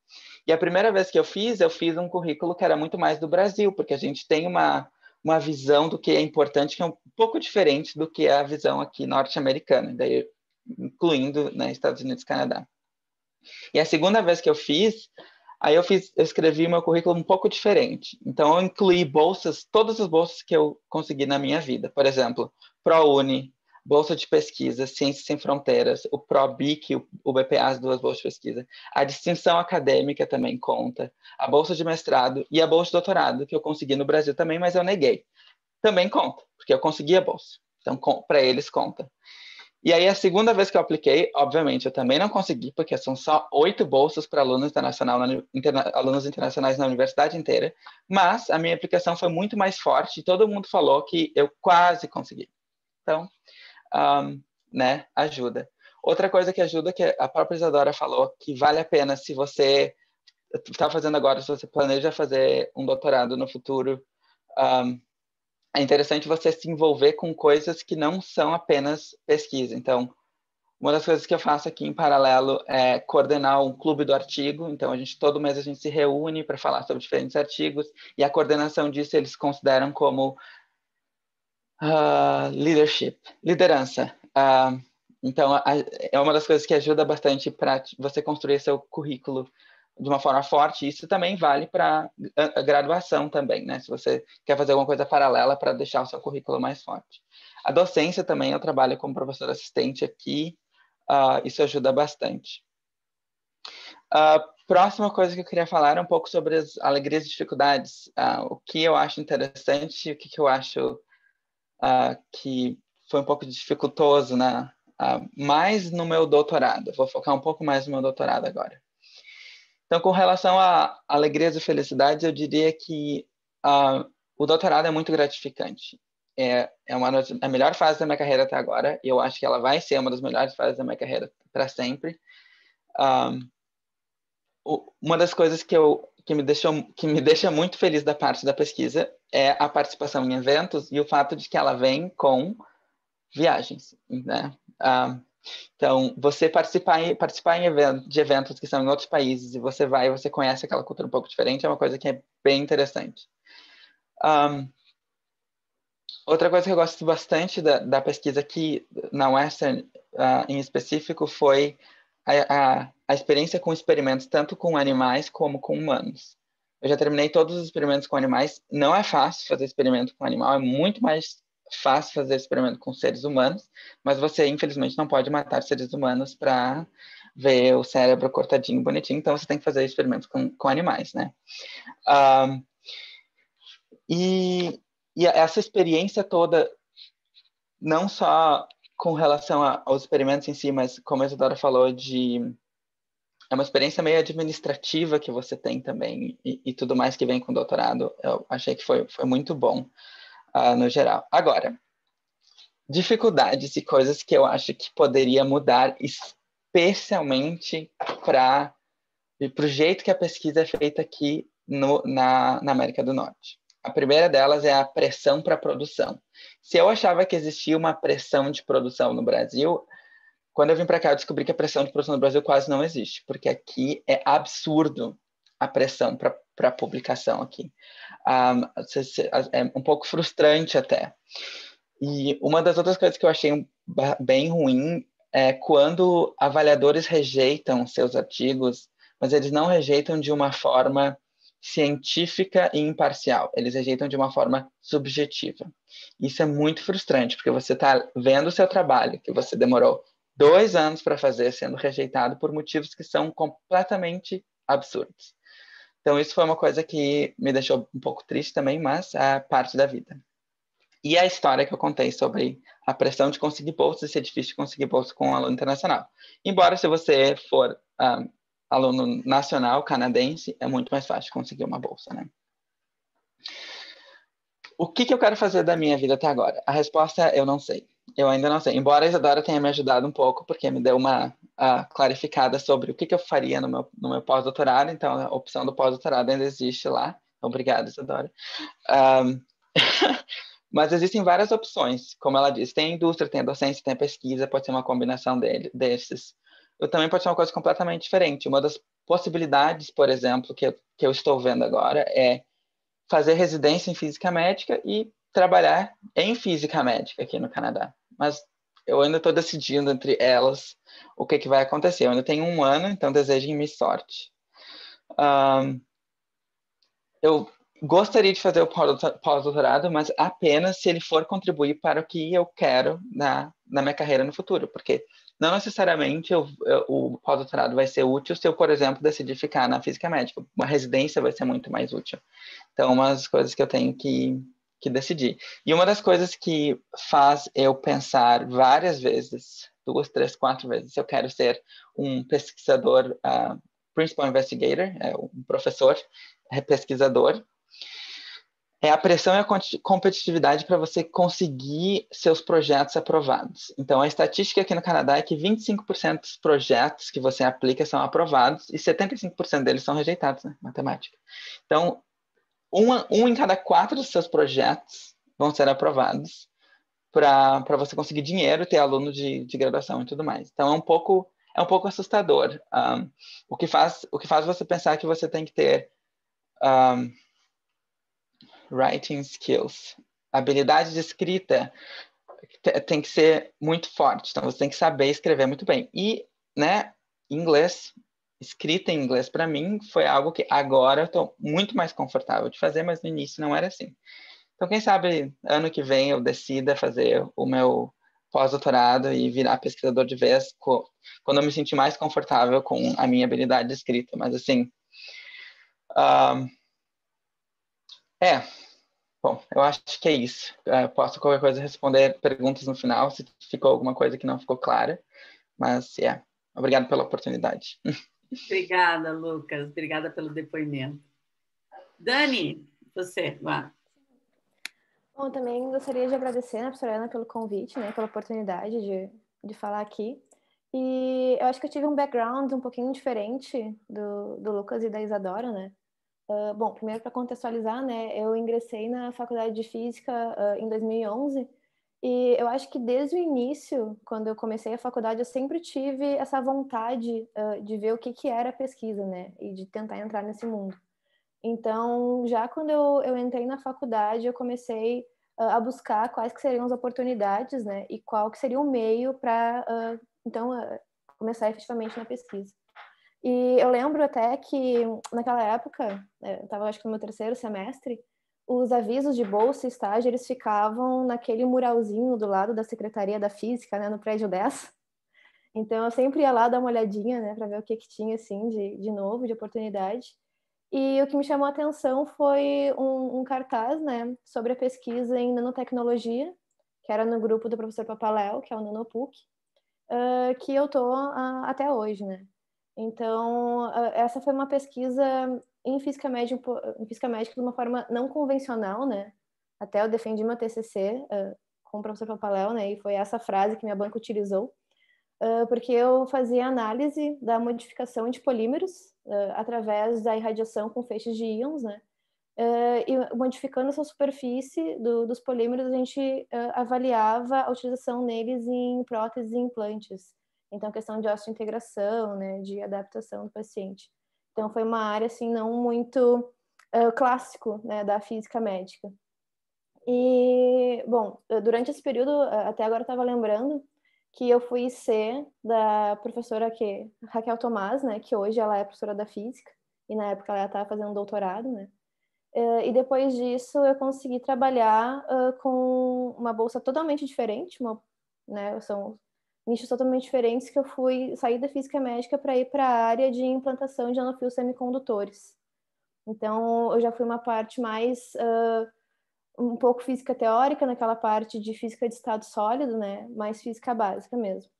E a primeira vez que eu fiz um currículo que era muito mais do Brasil, porque a gente tem uma visão do que é importante, que é um pouco diferente do que é a visão aqui norte-americana, daí incluindo, né, Estados Unidos e Canadá. E a segunda vez que eu fiz, eu escrevi meu currículo um pouco diferente. Então, eu incluí todas as bolsas que eu consegui na minha vida. Por exemplo, ProUni, Bolsa de Pesquisa, Ciências Sem Fronteiras, o ProBIC, o BPA, as 2 bolsas de pesquisa. A distinção acadêmica também conta. A bolsa de mestrado e a bolsa de doutorado, que eu consegui no Brasil também, mas eu neguei. Também conta, porque eu consegui a bolsa. Então, para eles, conta. E aí, a segunda vez que eu apliquei, obviamente, eu também não consegui, porque são só 8 bolsas para alunos internacionais na universidade inteira, mas a minha aplicação foi muito mais forte e todo mundo falou que eu quase consegui. Então, né, ajuda. Outra coisa que ajuda, que a própria Isadora falou, que vale a pena se você está fazendo agora, se você planeja fazer um doutorado no futuro, é interessante você se envolver com coisas que não são apenas pesquisa. Então, uma das coisas que eu faço aqui em paralelo é coordenar um clube do artigo. Então, todo mês a gente se reúne para falar sobre diferentes artigos, e a coordenação disso eles consideram como liderança. Então, é uma das coisas que ajuda bastante para você construir seu currículo de uma forma forte. Isso também vale para a graduação também, né? Se você quer fazer alguma coisa paralela para deixar o seu currículo mais forte. A docência também, eu trabalho como professor assistente aqui. Isso ajuda bastante. Próxima coisa que eu queria falar é um pouco sobre as alegrias e dificuldades. O que eu acho interessante, o que eu acho que foi um pouco dificultoso, né? Mais no meu doutorado. Vou focar um pouco mais no meu doutorado agora. Então, com relação a alegrias e felicidades, eu diria que o doutorado é muito gratificante. É a melhor fase da minha carreira até agora, e eu acho que ela vai ser uma das melhores fases da minha carreira para sempre. Uma das coisas que me deixa muito feliz da parte da pesquisa é a participação em eventos e o fato de que ela vem com viagens, né? Então, você participar de eventos que são em outros países e você conhece aquela cultura um pouco diferente, é uma coisa que é bem interessante. Outra coisa que eu gosto bastante da pesquisa aqui na Western, em específico, foi a experiência com experimentos, tanto com animais como com humanos. Eu já terminei todos os experimentos com animais. Não é fácil fazer experimento com animal, é muito mais fácil fazer experimento com seres humanos, mas você, infelizmente, não pode matar seres humanos para ver o cérebro cortadinho, bonitinho, então você tem que fazer experimentos com animais, né? E essa experiência toda, não só com relação aos experimentos em si, mas como a Isadora falou, é uma experiência meio administrativa que você tem também, e tudo mais que vem com o doutorado, eu achei que foi muito bom, no geral. Agora, dificuldades e coisas que eu acho que poderia mudar, especialmente para o jeito que a pesquisa é feita aqui na América do Norte. A primeira delas é a pressão para produção. Se eu achava que existia uma pressão de produção no Brasil, quando eu vim para cá, eu descobri que a pressão de produção no Brasil quase não existe, porque aqui é absurdo a pressão para publicação aqui. É um pouco frustrante até. E uma das outras coisas que eu achei bem ruim é quando avaliadores rejeitam seus artigos, mas eles não rejeitam de uma forma científica e imparcial. Eles rejeitam de uma forma subjetiva. Isso é muito frustrante, porque você está vendo o seu trabalho, que você demorou 2 anos para fazer, sendo rejeitado por motivos que são completamente absurdos. Então, isso foi uma coisa que me deixou um pouco triste também, mas é parte da vida. E a história que eu contei sobre a pressão de conseguir bolsa e ser difícil de conseguir bolsa com um aluno internacional. Embora, se você for aluno nacional, canadense, é muito mais fácil conseguir uma bolsa, né? O que eu quero fazer da minha vida até agora? A resposta é eu não sei. Eu ainda não sei. Embora a Isadora tenha me ajudado um pouco, porque me deu uma clarificada sobre o que eu faria no meu pós-doutorado. Então, a opção do pós-doutorado ainda existe lá. Obrigado, Isadora. Mas existem várias opções, como ela disse. Tem a indústria, tem a docência, tem a pesquisa, pode ser uma combinação desses. Eu também pode ser uma coisa completamente diferente. Uma das possibilidades, por exemplo, que eu estou vendo agora é fazer residência em física médica e trabalhar em física médica aqui no Canadá. Mas eu ainda estou decidindo entre elas o que vai acontecer. Eu ainda tenho 1 ano, então desejem-me sorte. Eu gostaria de fazer o pós-doutorado, mas apenas se ele for contribuir para o que eu quero na minha carreira no futuro, porque não necessariamente o pós-doutorado vai ser útil se eu, por exemplo, decidir ficar na física médica. Uma residência vai ser muito mais útil. Então, umas coisas que eu tenho que que decidir. E uma das coisas que faz eu pensar várias vezes, 2, 3, 4 vezes, se eu quero ser um pesquisador, principal investigator, um professor, pesquisador, é a pressão e a competitividade para você conseguir seus projetos aprovados. Então, a estatística aqui no Canadá é que 25% dos projetos que você aplica são aprovados e 75% deles são rejeitados, né? Matemática. Então, um em cada 4 dos seus projetos vão ser aprovados para você conseguir dinheiro, ter aluno de graduação e tudo mais. Então, é um pouco assustador. O que faz você pensar que você tem que ter writing skills. A habilidade de escrita tem que ser muito forte. Então, você tem que saber escrever muito bem. E, né, inglês, escrita em inglês, para mim, foi algo que agora eu estou muito mais confortável de fazer, mas no início não era assim. Então, quem sabe, ano que vem eu decida fazer o meu pós-doutorado e virar pesquisador de vez quando eu me sentir mais confortável com a minha habilidade de escrita. Mas, assim, bom, eu acho que é isso. Posso qualquer coisa responder perguntas no final, se ficou alguma coisa que não ficou clara. Mas, obrigado pela oportunidade. Obrigada, Lucas. Obrigada pelo depoimento. Dani, você, vá. Bom, eu também gostaria de agradecer, né, professora Ana, pelo convite, né, pela oportunidade de falar aqui. E eu acho que eu tive um background um pouquinho diferente do Lucas e da Isadora, né? Bom, primeiro para contextualizar, né, eu ingressei na Faculdade de Física em 2011 e eu acho que desde o início, quando eu comecei a faculdade, eu sempre tive essa vontade de ver o que era a pesquisa, né, e de tentar entrar nesse mundo. Então, já quando eu entrei na faculdade, eu comecei a buscar quais que seriam as oportunidades, né, e qual que seria o meio para, então, começar efetivamente na pesquisa. E eu lembro até que, naquela época, eu estava acho que no meu 3º semestre, os avisos de bolsa e estágio, eles ficavam naquele muralzinho do lado da Secretaria da Física, né, no prédio 10. Então, eu sempre ia lá dar uma olhadinha, né, para ver o que tinha, assim, de novo, de oportunidade. E o que me chamou a atenção foi um cartaz, né, sobre a pesquisa em nanotecnologia, que era no grupo do professor Papaléu, que é o Nanopuc, que eu tô até hoje, né. Então, essa foi uma pesquisa em física médica de uma forma não convencional, né. Até eu defendi meu TCC com o professor Papaléu, né, e foi essa frase que minha banca utilizou, porque eu fazia análise da modificação de polímeros através da irradiação com feixes de íons, né? E modificando essa superfície dos polímeros, a gente avaliava a utilização neles em próteses e implantes. Então, questão de osteointegração, né, de adaptação do paciente. Então, foi uma área, assim, não muito clássico, né, da física médica. E, bom, durante esse período, até agora eu estava lembrando que eu fui ser da professora Raquel Tomás, né, que hoje ela é professora da física, e na época ela estava fazendo doutorado, né, e depois disso eu consegui trabalhar com uma bolsa totalmente diferente, né, são nichos totalmente diferentes, que eu sair da física médica para ir para a área de implantação de nanofios semicondutores. Então, eu já fui uma parte mais um pouco física teórica, naquela parte de física de estado sólido, né, mais física básica mesmo.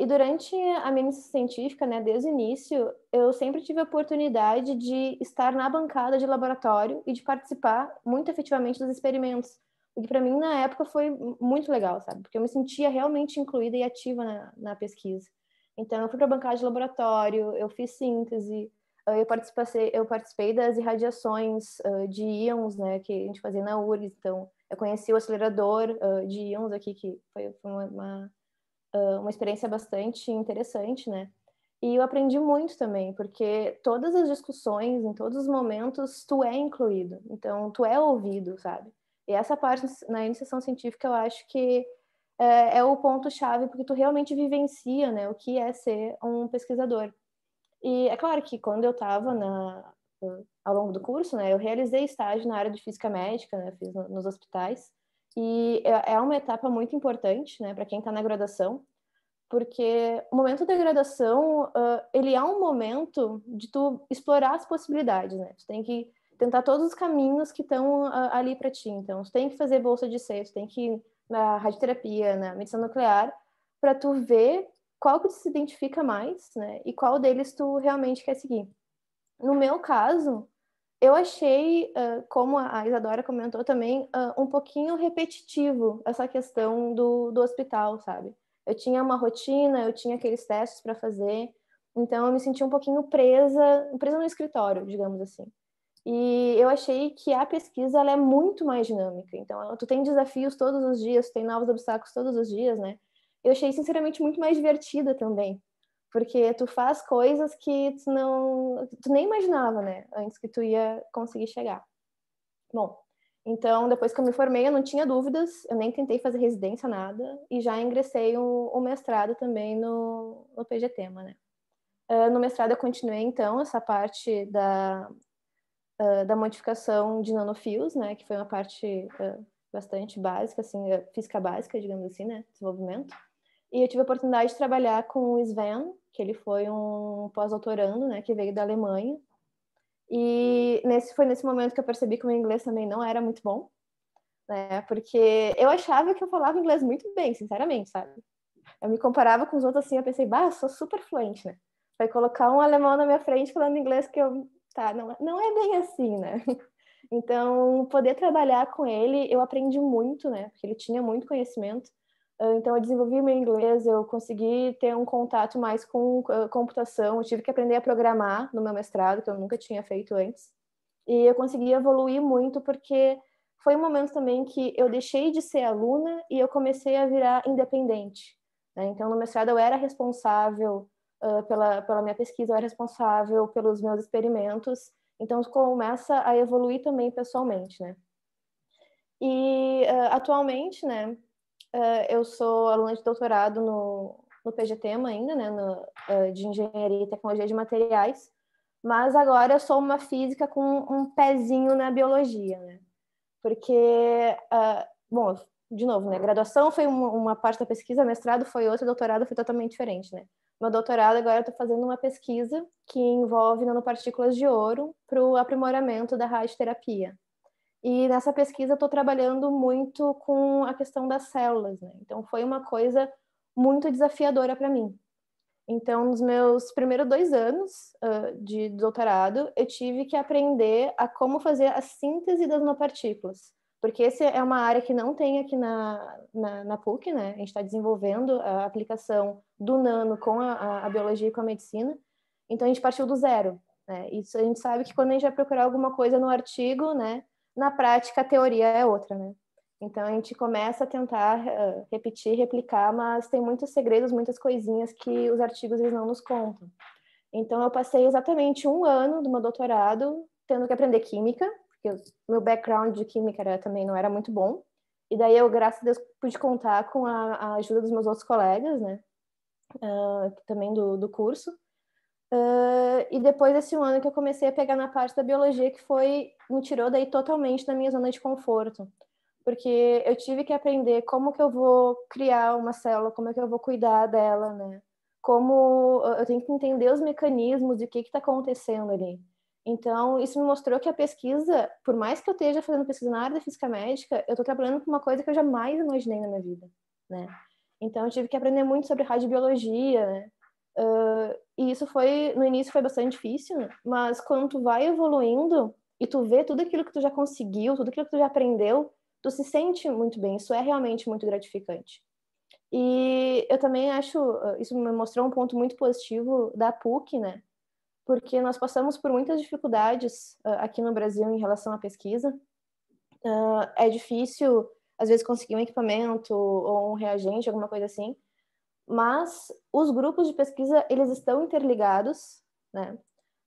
E durante a minha iniciação científica, né, desde o início, eu sempre tive a oportunidade de estar na bancada de laboratório e de participar muito efetivamente dos experimentos, o que para mim na época foi muito legal, sabe? Porque eu me sentia realmente incluída e ativa na pesquisa. Então eu fui para a bancada de laboratório, eu fiz síntese, eu participei das irradiações de íons, né, que a gente fazia na URGS. Então eu conheci o acelerador de íons aqui, que foi uma experiência bastante interessante, né? E eu aprendi muito também, porque todas as discussões, em todos os momentos, tu é incluído. Então, tu é ouvido, sabe? E essa parte na iniciação científica eu acho que é o ponto-chave, porque tu realmente vivencia, né, o que é ser um pesquisador. E é claro que quando eu estava ao longo do curso, né, eu realizei estágio na área de física médica, né, fiz nos hospitais, e é uma etapa muito importante, né, para quem está na graduação, porque o momento da graduação, ele é um momento de tu explorar as possibilidades, né? Tu tem que tentar todos os caminhos que estão ali para ti. Então, tu tem que fazer bolsa de seio, tu tem que ir na radioterapia, na medicina nuclear, para tu ver qual que tu se identifica mais, né? E qual deles tu realmente quer seguir. No meu caso, eu achei, como a Isadora comentou também, um pouquinho repetitivo essa questão do hospital, sabe? Eu tinha uma rotina, eu tinha aqueles testes para fazer, então eu me senti um pouquinho presa no escritório, digamos assim. E eu achei que a pesquisa ela é muito mais dinâmica. Então, tu tem desafios todos os dias, tu tem novos obstáculos todos os dias, né? Eu achei, sinceramente, muito mais divertida também. Porque tu faz coisas que tu nem imaginava, né? Antes que tu ia conseguir chegar. Bom, então, depois que eu me formei, eu não tinha dúvidas, eu nem tentei fazer residência, nada. E já ingressei o mestrado também no PGTEMA, né? No mestrado eu continuei, então, essa parte da modificação de nanofios, né, que foi uma parte bastante básica, assim, física básica, digamos assim, né, desenvolvimento. E eu tive a oportunidade de trabalhar com o Sven, que ele foi um pós-doutorando, né, que veio da Alemanha. E foi nesse momento que eu percebi que o meu inglês também não era muito bom, né, porque eu achava que eu falava inglês muito bem, sinceramente, sabe? Eu me comparava com os outros assim, eu pensei, eu sou super fluente, né? Vai colocar um alemão na minha frente falando inglês que eu... Tá, não é bem assim, né? Então, poder trabalhar com ele, eu aprendi muito, né? Porque ele tinha muito conhecimento. Então, eu desenvolvi meu inglês, eu consegui ter um contato mais com computação. Eu tive que aprender a programar no meu mestrado, que eu nunca tinha feito antes. E eu consegui evoluir muito porque foi um momento também que eu deixei de ser aluna e eu comecei a virar independente, né? Então, no mestrado, eu era responsável pela minha pesquisa, eu era responsável pelos meus experimentos. Então, começa a evoluir também pessoalmente, né? E atualmente, né, eu sou aluna de doutorado no PGTEMA ainda, né, de Engenharia e Tecnologia de Materiais, mas agora eu sou uma física com um pezinho na biologia, né? Porque, bom, de novo, né, graduação foi uma parte da pesquisa, mestrado foi outra, doutorado foi totalmente diferente, né? Meu doutorado agora eu estou fazendo uma pesquisa que envolve nanopartículas de ouro para o aprimoramento da radioterapia. E nessa pesquisa eu estou trabalhando muito com a questão das células, né? Então foi uma coisa muito desafiadora para mim. Então, nos meus primeiros 2 anos de doutorado, eu tive que aprender a como fazer a síntese das nanopartículas, porque essa é uma área que não tem aqui na PUC, né? A gente está desenvolvendo a aplicação do nano com a biologia e com a medicina, então a gente partiu do zero, né? Isso a gente sabe que quando a gente vai procurar alguma coisa no artigo, né? Na prática, a teoria é outra, né? Então a gente começa a tentar repetir, replicar, mas tem muitos segredos, muitas coisinhas que os artigos eles não nos contam. Então eu passei exatamente 1 ano do meu doutorado tendo que aprender química, porque o meu background de química também não era muito bom. E daí eu, graças a Deus, pude contar com a ajuda dos meus outros colegas, né? Também do curso. E depois desse 1 ano que eu comecei a pegar na parte da biologia, que me tirou daí totalmente da minha zona de conforto. Porque eu tive que aprender como que eu vou criar uma célula, como é que eu vou cuidar dela, né? Como eu tenho que entender os mecanismos de o que está acontecendo ali. Então, isso me mostrou que a pesquisa, por mais que eu esteja fazendo pesquisa na área da física médica, eu estou trabalhando com uma coisa que eu jamais imaginei na minha vida, né? Então, eu tive que aprender muito sobre radiobiologia, né? E isso no início foi bastante difícil, né? Mas quando tu vai evoluindo e tu vê tudo aquilo que tu já conseguiu, tudo aquilo que tu já aprendeu, tu se sente muito bem, isso é realmente muito gratificante. E eu também acho, isso me mostrou um ponto muito positivo da PUC, né? Porque nós passamos por muitas dificuldades aqui no Brasil em relação à pesquisa. É difícil, às vezes, conseguir um equipamento ou um reagente, alguma coisa assim, mas os grupos de pesquisa, eles estão interligados, né?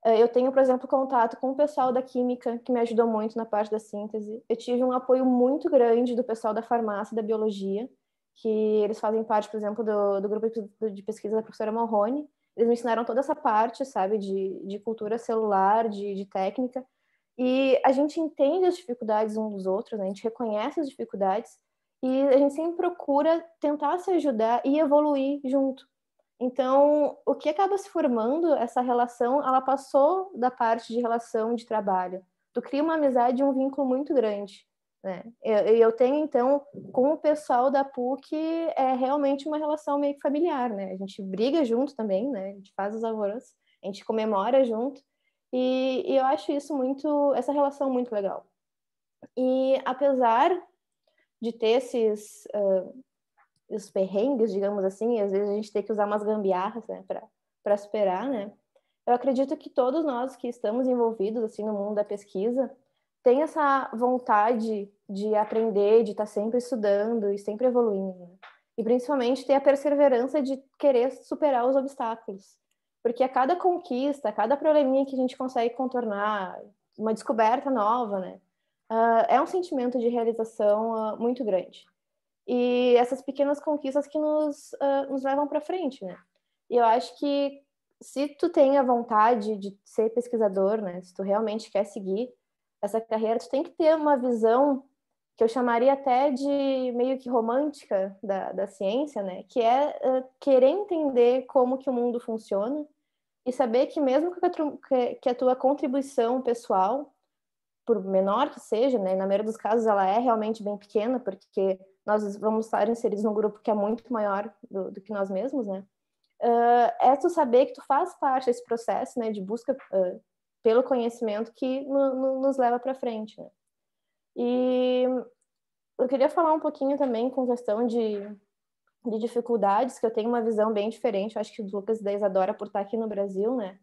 Eu tenho, por exemplo, contato com o pessoal da química, que me ajudou muito na parte da síntese. Eu tive um apoio muito grande do pessoal da farmácia e da biologia, que eles fazem parte, por exemplo, do grupo de pesquisa da professora Morrone. Eles me ensinaram toda essa parte, sabe, de cultura celular, de técnica. E a gente entende as dificuldades uns dos outros, né? A gente reconhece as dificuldades e a gente sempre procura tentar se ajudar e evoluir junto. Então, o que acaba se formando, essa relação, ela passou da parte de relação de trabalho. tu cria uma amizade e um vínculo muito grande, né? Eu tenho, então, com o pessoal da PUC, é realmente uma relação meio que familiar, né? A gente briga junto também, né? A gente faz os alvoroços, a gente comemora junto, e eu acho essa relação muito legal. E apesar de ter os perrengues, digamos assim, e às vezes a gente tem que usar umas gambiarras, né, para superar, né? Eu acredito que todos nós que estamos envolvidos assim no mundo da pesquisa tem essa vontade de aprender, de estar sempre estudando e sempre evoluindo, né? E principalmente ter a perseverança de querer superar os obstáculos. Porque a cada conquista, a cada probleminha que a gente consegue contornar, uma descoberta nova, né? É um sentimento de realização muito grande. E essas pequenas conquistas que nos levam para frente, né? E eu acho que se tu tem a vontade de ser pesquisador, né? Se tu realmente quer seguir essa carreira, tu tem que ter uma visão que eu chamaria até de meio que romântica da ciência, né? Que é querer entender como que o mundo funciona e saber que mesmo que a tua contribuição pessoal, por menor que seja, né? Na maioria dos casos ela é realmente bem pequena, porque nós vamos estar inseridos num grupo que é muito maior do que nós mesmos, né? É tu saber que tu faz parte desse processo, né, de busca pelo conhecimento que nos leva para frente, né? E eu queria falar um pouquinho também com questão de dificuldades, que eu tenho uma visão bem diferente, eu acho que o Lucas e da Isadora por estar aqui no Brasil, né?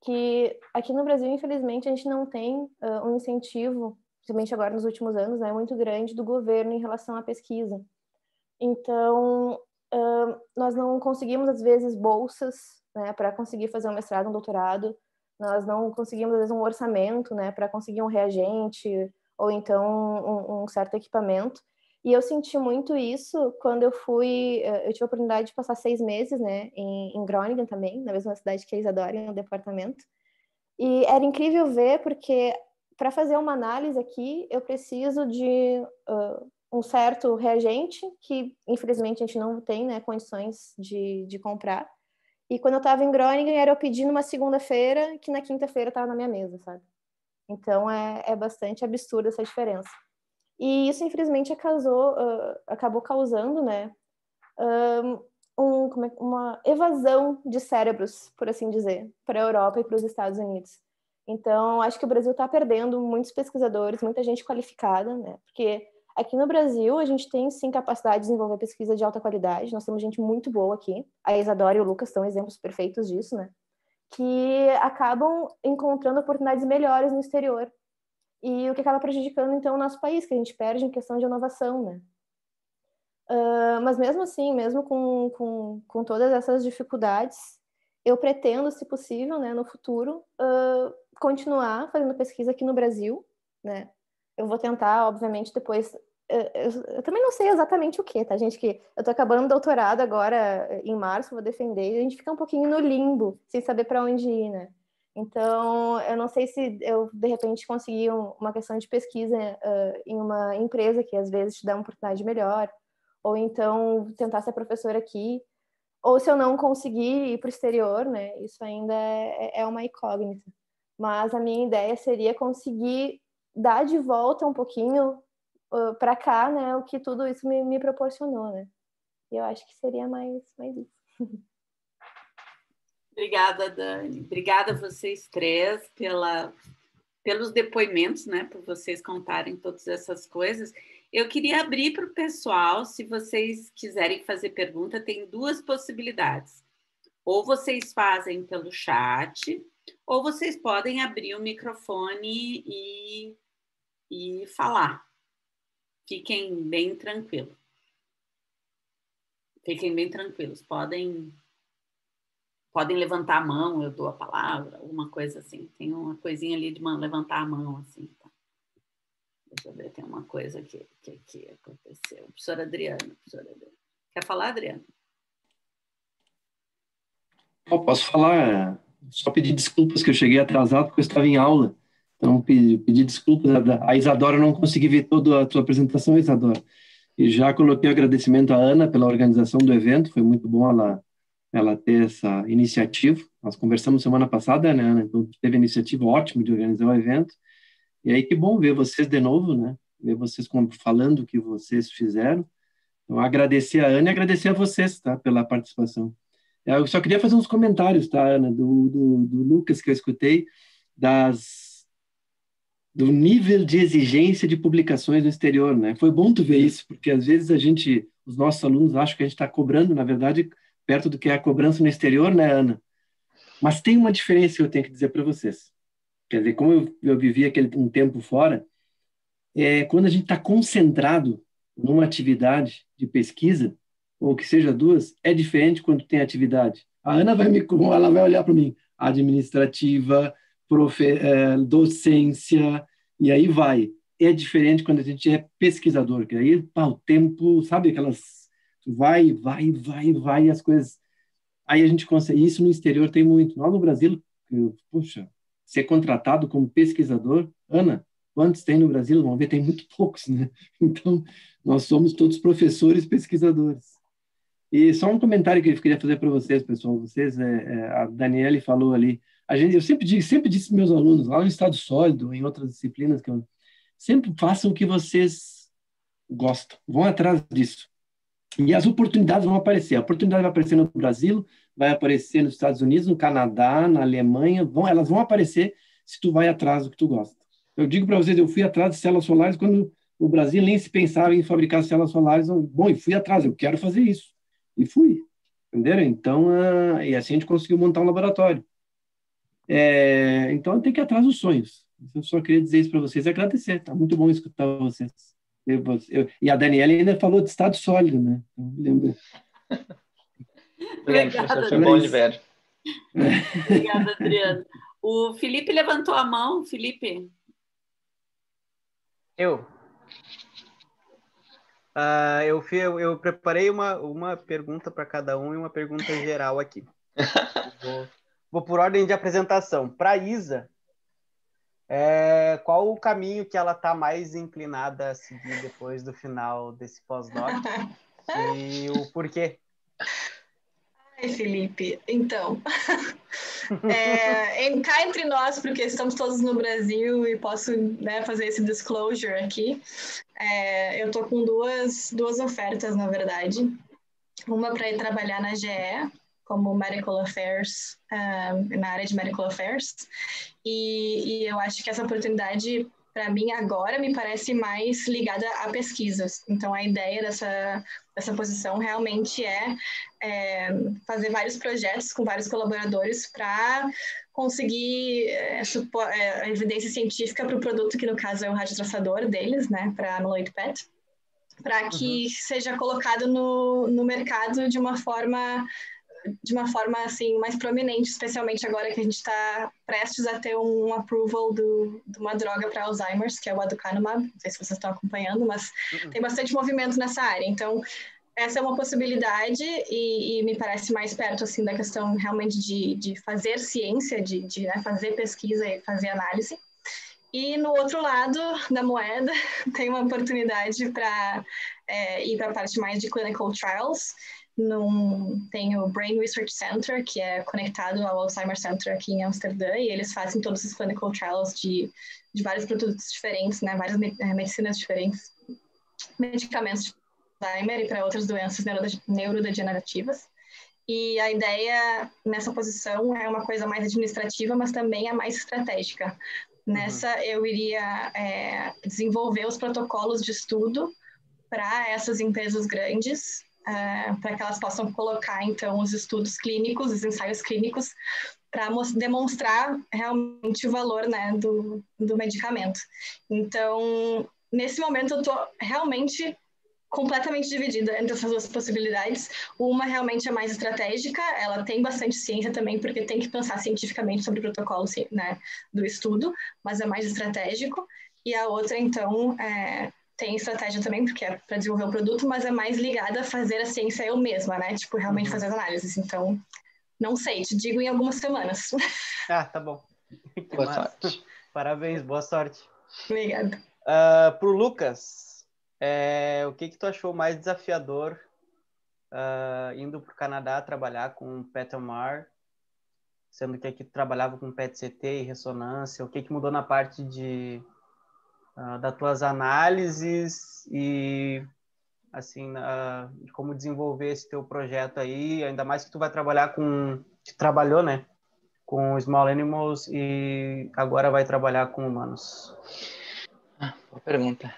Que aqui no Brasil, infelizmente, a gente não tem um incentivo, principalmente agora nos últimos anos, né, muito grande do governo em relação à pesquisa. Então, nós não conseguimos, às vezes, bolsas, né, para conseguir fazer um mestrado, um doutorado. Nós não conseguimos, às vezes, um orçamento, né, para conseguir um reagente ou então um certo equipamento. E eu senti muito isso quando eu tive a oportunidade de passar 6 meses, né, em Groningen também, na mesma cidade que a Isadora, em um departamento. E era incrível ver, porque para fazer uma análise aqui, eu preciso de um certo reagente, que infelizmente a gente não tem, né, condições de comprar. E quando eu estava em Groningen, era eu pedindo uma segunda-feira, que na quinta-feira estava na minha mesa, sabe? Então é bastante absurda essa diferença. E isso, infelizmente, acabou causando, né, uma evasão de cérebros, por assim dizer, para a Europa e para os Estados Unidos. Então, acho que o Brasil está perdendo muitos pesquisadores, muita gente qualificada, né? Porque aqui no Brasil a gente tem, sim, capacidade de desenvolver pesquisa de alta qualidade, nós temos gente muito boa aqui. A Isadora e o Lucas são exemplos perfeitos disso, né? Que acabam encontrando oportunidades melhores no exterior. E o que acaba prejudicando, então, o nosso país, que a gente perde em questão de inovação, né? Mas mesmo assim, mesmo com todas essas dificuldades, eu pretendo, se possível, né, no futuro, continuar fazendo pesquisa aqui no Brasil, né? Eu vou tentar, obviamente, depois... Eu também não sei exatamente o que, tá, gente? Que eu tô acabando o doutorado agora, em março, vou defender, e a gente fica um pouquinho no limbo, sem saber para onde ir, né? Então, eu não sei se eu, de repente, conseguir uma questão de pesquisa em uma empresa que, às vezes, te dá uma oportunidade melhor, ou então tentar ser professora aqui, ou se eu não conseguir ir para o exterior, né? Isso ainda é uma incógnita. Mas a minha ideia seria conseguir dar de volta um pouquinho para cá, né? O que tudo isso me proporcionou, né? E eu acho que seria mais isso. Obrigada, Dani. Obrigada a vocês três pelos depoimentos, né? Por vocês contarem todas essas coisas. Eu queria abrir para o pessoal, se vocês quiserem fazer pergunta, tem 2 possibilidades. Ou vocês fazem pelo chat, ou vocês podem abrir o microfone e falar. Fiquem bem tranquilos. Fiquem bem tranquilos. Podem levantar a mão, eu dou a palavra, alguma coisa assim. Tem uma coisinha ali de levantar a mão, assim, tá? Deixa eu ver, tem uma coisa que aconteceu. Professora Adriana. Quer falar, Adriana? Posso falar, só pedir desculpas que eu cheguei atrasado porque eu estava em aula. Então, pedir desculpas. A Isadora, não consegui ver toda a sua apresentação, Isadora. E já coloquei o agradecimento à Ana pela organização do evento, foi muito bom ela ter essa iniciativa. Nós conversamos semana passada, né, Ana? Então, teve a iniciativa ótima de organizar o evento. E aí que bom ver vocês de novo, né? Ver vocês falando o que vocês fizeram. Então, agradecer a Ana e agradecer a vocês, tá? Pela participação. Eu só queria fazer uns comentários, tá, Ana? Do Lucas que eu escutei, do nível de exigência de publicações no exterior, né? Foi bom tu ver isso, porque às vezes os nossos alunos acham que a gente está cobrando, na verdade, perto do que é a cobrança no exterior, né, Ana? Mas tem uma diferença que eu tenho que dizer para vocês. Quer dizer, como eu vivi um tempo fora, quando a gente está concentrado numa atividade de pesquisa, ou que seja duas, é diferente quando tem atividade. A Ana ela vai olhar para mim, administrativa, docência, e aí vai. É diferente quando a gente é pesquisador, que aí o tempo, sabe, aquelas vai, e as coisas. Aí a gente consegue. Isso no exterior tem muito. Lá no Brasil, puxa, ser contratado como pesquisador, Ana, quantos tem no Brasil? Vamos ver, tem muito poucos, né? Então, nós somos todos professores pesquisadores. E só um comentário que eu queria fazer para vocês, pessoal. A Daniele falou ali. Eu sempre disse para meus alunos, lá no Estado Sólido, em outras disciplinas, sempre façam o que vocês gostam. Vão atrás disso. E as oportunidades vão aparecer. A oportunidade vai aparecer no Brasil, vai aparecer nos Estados Unidos, no Canadá, na Alemanha. Elas vão aparecer se tu vai atrás do que tu gosta. Eu digo para vocês, eu fui atrás de células solares quando o Brasil nem se pensava em fabricar células solares. Bom, e fui atrás, eu quero fazer isso. E fui. Entenderam? Então, e assim a gente conseguiu montar um laboratório. Então, tem que ir atrás dos sonhos. Eu só queria dizer isso para vocês e agradecer. Tá muito bom escutar vocês. E a Daniela ainda falou de estado sólido, né? Lembra? Obrigada, foi bom de ver. Obrigada, Adriano. O Felipe levantou a mão. Felipe? Eu preparei uma pergunta para cada um e uma pergunta geral aqui. Vou por ordem de apresentação. Para a Isa, qual o caminho que ela está mais inclinada a seguir depois do final desse pós-doc? E o porquê? Ai, Felipe, então, cá entre nós, porque estamos todos no Brasil e posso, né, fazer esse disclosure aqui, eu estou com duas ofertas, na verdade. Uma para ir trabalhar na GE, como Medical Affairs, na área de Medical Affairs, e eu acho que essa oportunidade, para mim, agora me parece mais ligada a pesquisas. Então, a ideia dessa posição realmente é fazer vários projetos com vários colaboradores para conseguir a evidência científica para o produto, que no caso é o radiotraçador deles, né, para amyloid PET, para que seja colocado no mercado de uma forma assim, mais prominente, especialmente agora que a gente está prestes a ter um approval de uma droga para Alzheimer's, que é o aducanumab. Não sei se vocês estão acompanhando, mas tem bastante movimento nessa área. Então, essa é uma possibilidade e me parece mais perto assim, da questão realmente de fazer ciência, de né, fazer pesquisa e fazer análise. E no outro lado da moeda, tem uma oportunidade para ir para a parte mais de clinical trials. Tem o Brain Research Center, que é conectado ao Alzheimer Center aqui em Amsterdã, e eles fazem todos os clinical trials de vários produtos diferentes, né, várias medicinas diferentes, medicamentos de Alzheimer e para outras doenças neurodegenerativas. E a ideia nessa posição é uma coisa mais administrativa, mas também é mais estratégica. Nessa, eu iria desenvolver os protocolos de estudo para essas empresas grandes, para que elas possam colocar, então, os estudos clínicos, os ensaios clínicos, para demonstrar realmente o valor, né, do medicamento. Então, nesse momento, eu estou realmente completamente dividida entre essas duas possibilidades. Uma realmente é mais estratégica, ela tem bastante ciência também, porque tem que pensar cientificamente sobre o protocolo, né, do estudo, mas é mais estratégico. E a outra, então, tem estratégia também, porque é para desenvolver o produto, mas é mais ligada a fazer a ciência eu mesma, né? Tipo, realmente fazer as análises. Então, não sei, te digo em algumas semanas. Ah, tá bom. Boa sorte. Parabéns, boa sorte. Obrigada. Pro Lucas, o que tu achou mais desafiador indo para o Canadá trabalhar com PET-MR, sendo que aqui tu trabalhava com PET-CT e ressonância? O que mudou na parte de das tuas análises e assim, de como desenvolver esse teu projeto aí, ainda mais que tu vai trabalhar tu trabalhou, né, com Small Animals e agora vai trabalhar com humanos. Boa pergunta.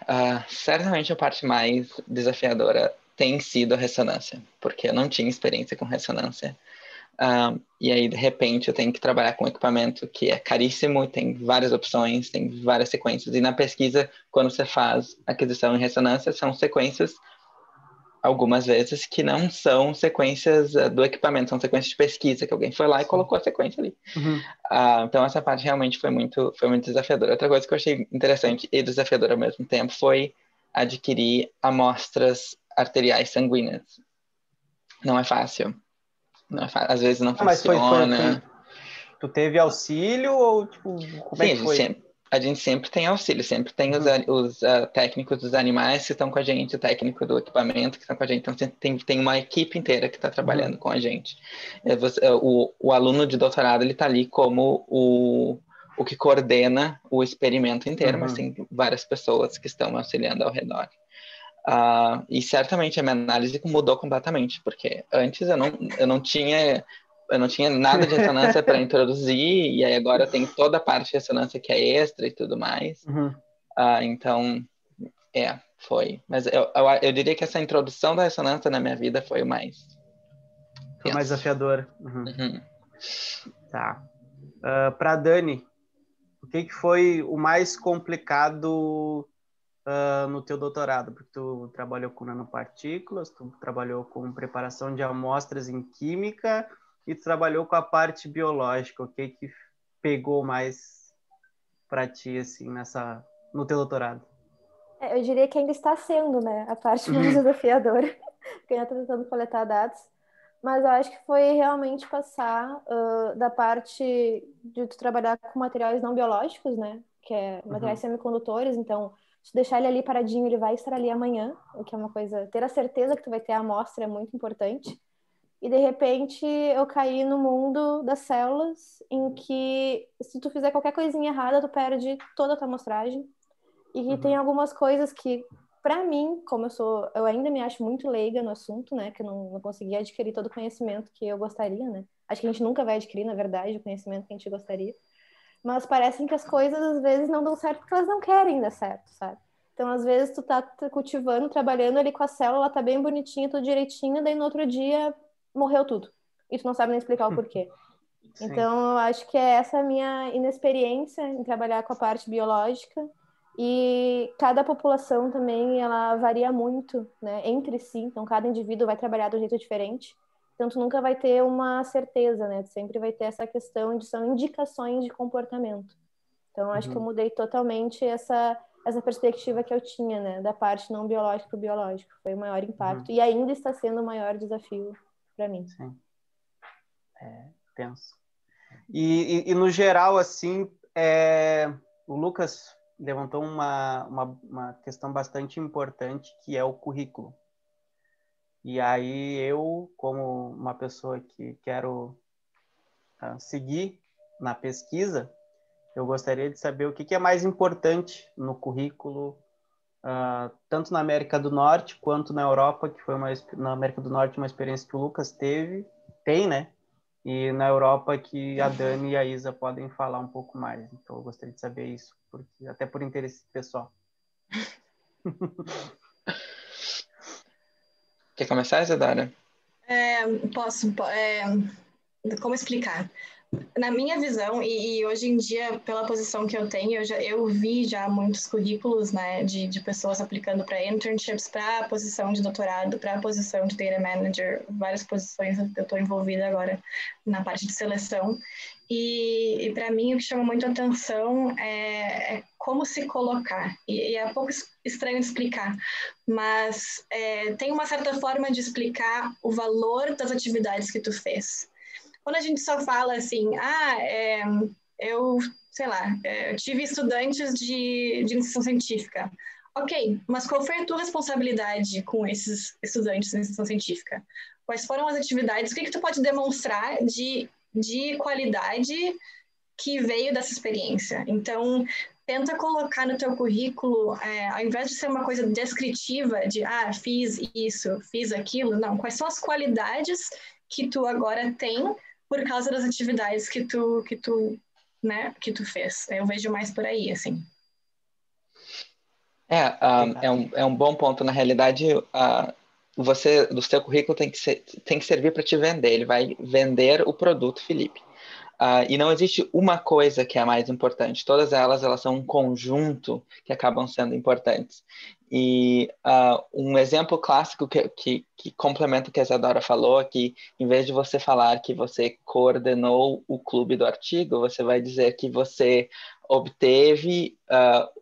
Certamente a parte mais desafiadora tem sido a ressonância, porque eu não tinha experiência com ressonância. E aí, de repente, eu tenho que trabalhar com um equipamento que é caríssimo, tem várias opções, tem várias sequências. E na pesquisa, quando você faz aquisição em ressonância, são sequências, algumas vezes, que não são sequências do equipamento, são sequências de pesquisa, que alguém foi lá e colocou a sequência ali. Uhum. Então, essa parte realmente foi muito desafiadora. Outra coisa que eu achei interessante e desafiadora ao mesmo tempo foi adquirir amostras arteriais sanguíneas. Não é fácil. Às vezes não Mas funciona. Tu teve auxílio ou, tipo, como é que foi? A gente sempre tem auxílio, sempre tem os técnicos dos animais que estão com a gente, o técnico do equipamento que estão com a gente. Então, tem uma equipe inteira que está trabalhando com a gente. O aluno de doutorado, ele está ali como o que coordena o experimento inteiro, mas tem várias pessoas que estão auxiliando ao redor. E certamente a minha análise mudou completamente, porque antes eu não tinha nada de ressonância para introduzir, e aí agora eu tenho toda a parte de ressonância que é extra e tudo mais. Então, foi. Mas eu diria que essa introdução da ressonância na minha vida foi o mais... Foi mais desafiador. Tá. Para Dani, o que foi o mais complicado no teu doutorado? Porque tu trabalhou com nanopartículas, tu trabalhou com preparação de amostras em química e tu trabalhou com a parte biológica. O que pegou mais para ti assim no teu doutorado? Eu diria que ainda está sendo, né, a parte mais desafiadora, porque ainda estou tentando coletar dados, mas eu acho que foi realmente passar da parte de tu trabalhar com materiais não biológicos, né, que é materiais semicondutores, então se deixar ele ali paradinho, ele vai estar ali amanhã, o que é uma coisa, ter a certeza que tu vai ter a amostra é muito importante. E de repente eu caí no mundo das células, em que se tu fizer qualquer coisinha errada, tu perde toda a tua amostragem. E tem algumas coisas que, para mim, como eu ainda me acho muito leiga no assunto, né, que eu não consegui adquirir todo o conhecimento que eu gostaria, né? Acho que a gente nunca vai adquirir, na verdade, o conhecimento que a gente gostaria. Mas parecem que as coisas, às vezes, não dão certo porque elas não querem dar certo, sabe? Então, às vezes, tu tá cultivando, trabalhando ali com a célula, tá bem bonitinha, tudo direitinho, daí no outro dia morreu tudo. E tu não sabe nem explicar o porquê. Então, eu acho que essa é a minha inexperiência em trabalhar com a parte biológica. E cada população também, ela varia muito, né, entre si. Então, cada indivíduo vai trabalhar de um jeito diferente. Então, tu nunca vai ter uma certeza, né? Tu sempre vai ter essa questão de são indicações de comportamento. Então, acho que eu mudei totalmente essa perspectiva que eu tinha, né? Da parte não biológica para o biológico. Foi o maior impacto. E ainda está sendo o maior desafio para mim. Sim. É tenso. E no geral, assim, o Lucas levantou uma questão bastante importante, que é o currículo. E aí eu, como uma pessoa que quero seguir na pesquisa, eu gostaria de saber o que é mais importante no currículo, tanto na América do Norte quanto na Europa, que foi na América do Norte uma experiência que o Lucas tem, né? E na Europa que a Dani e a Isa podem falar um pouco mais. Então eu gostaria de saber isso, até por interesse pessoal. Quer começar, Isadora? Posso. Como explicar? Na minha visão, e hoje em dia, pela posição que eu tenho, eu vi já muitos currículos, né, de pessoas aplicando para internships, para a posição de doutorado, para a posição de data manager, várias posições eu estou envolvida agora na parte de seleção. E para mim, o que chama muito atenção é como se colocar. E é um pouco estranho de explicar, mas tem uma certa forma de explicar o valor das atividades que tu fez. Quando a gente só fala assim, eu tive estudantes de iniciação científica. Ok, mas qual foi a tua responsabilidade com esses estudantes de iniciação científica? Quais foram as atividades? O que tu pode demonstrar de qualidade que veio dessa experiência? Então, tenta colocar no teu currículo, ao invés de ser uma coisa descritiva, de, fiz isso, fiz aquilo, não. Quais são as qualidades que tu agora tem por causa das atividades que tu fez? Eu vejo mais por aí, assim. É um bom ponto. Na realidade, do seu currículo tem que servir para te vender. Ele vai vender o produto, Felipe. E não existe uma coisa que é a mais importante. Todas elas são um conjunto que acabam sendo importantes. E um exemplo clássico que complementa o que a Isadora falou, é que em vez de você falar que você coordenou o clube do artigo, você vai dizer que você obteve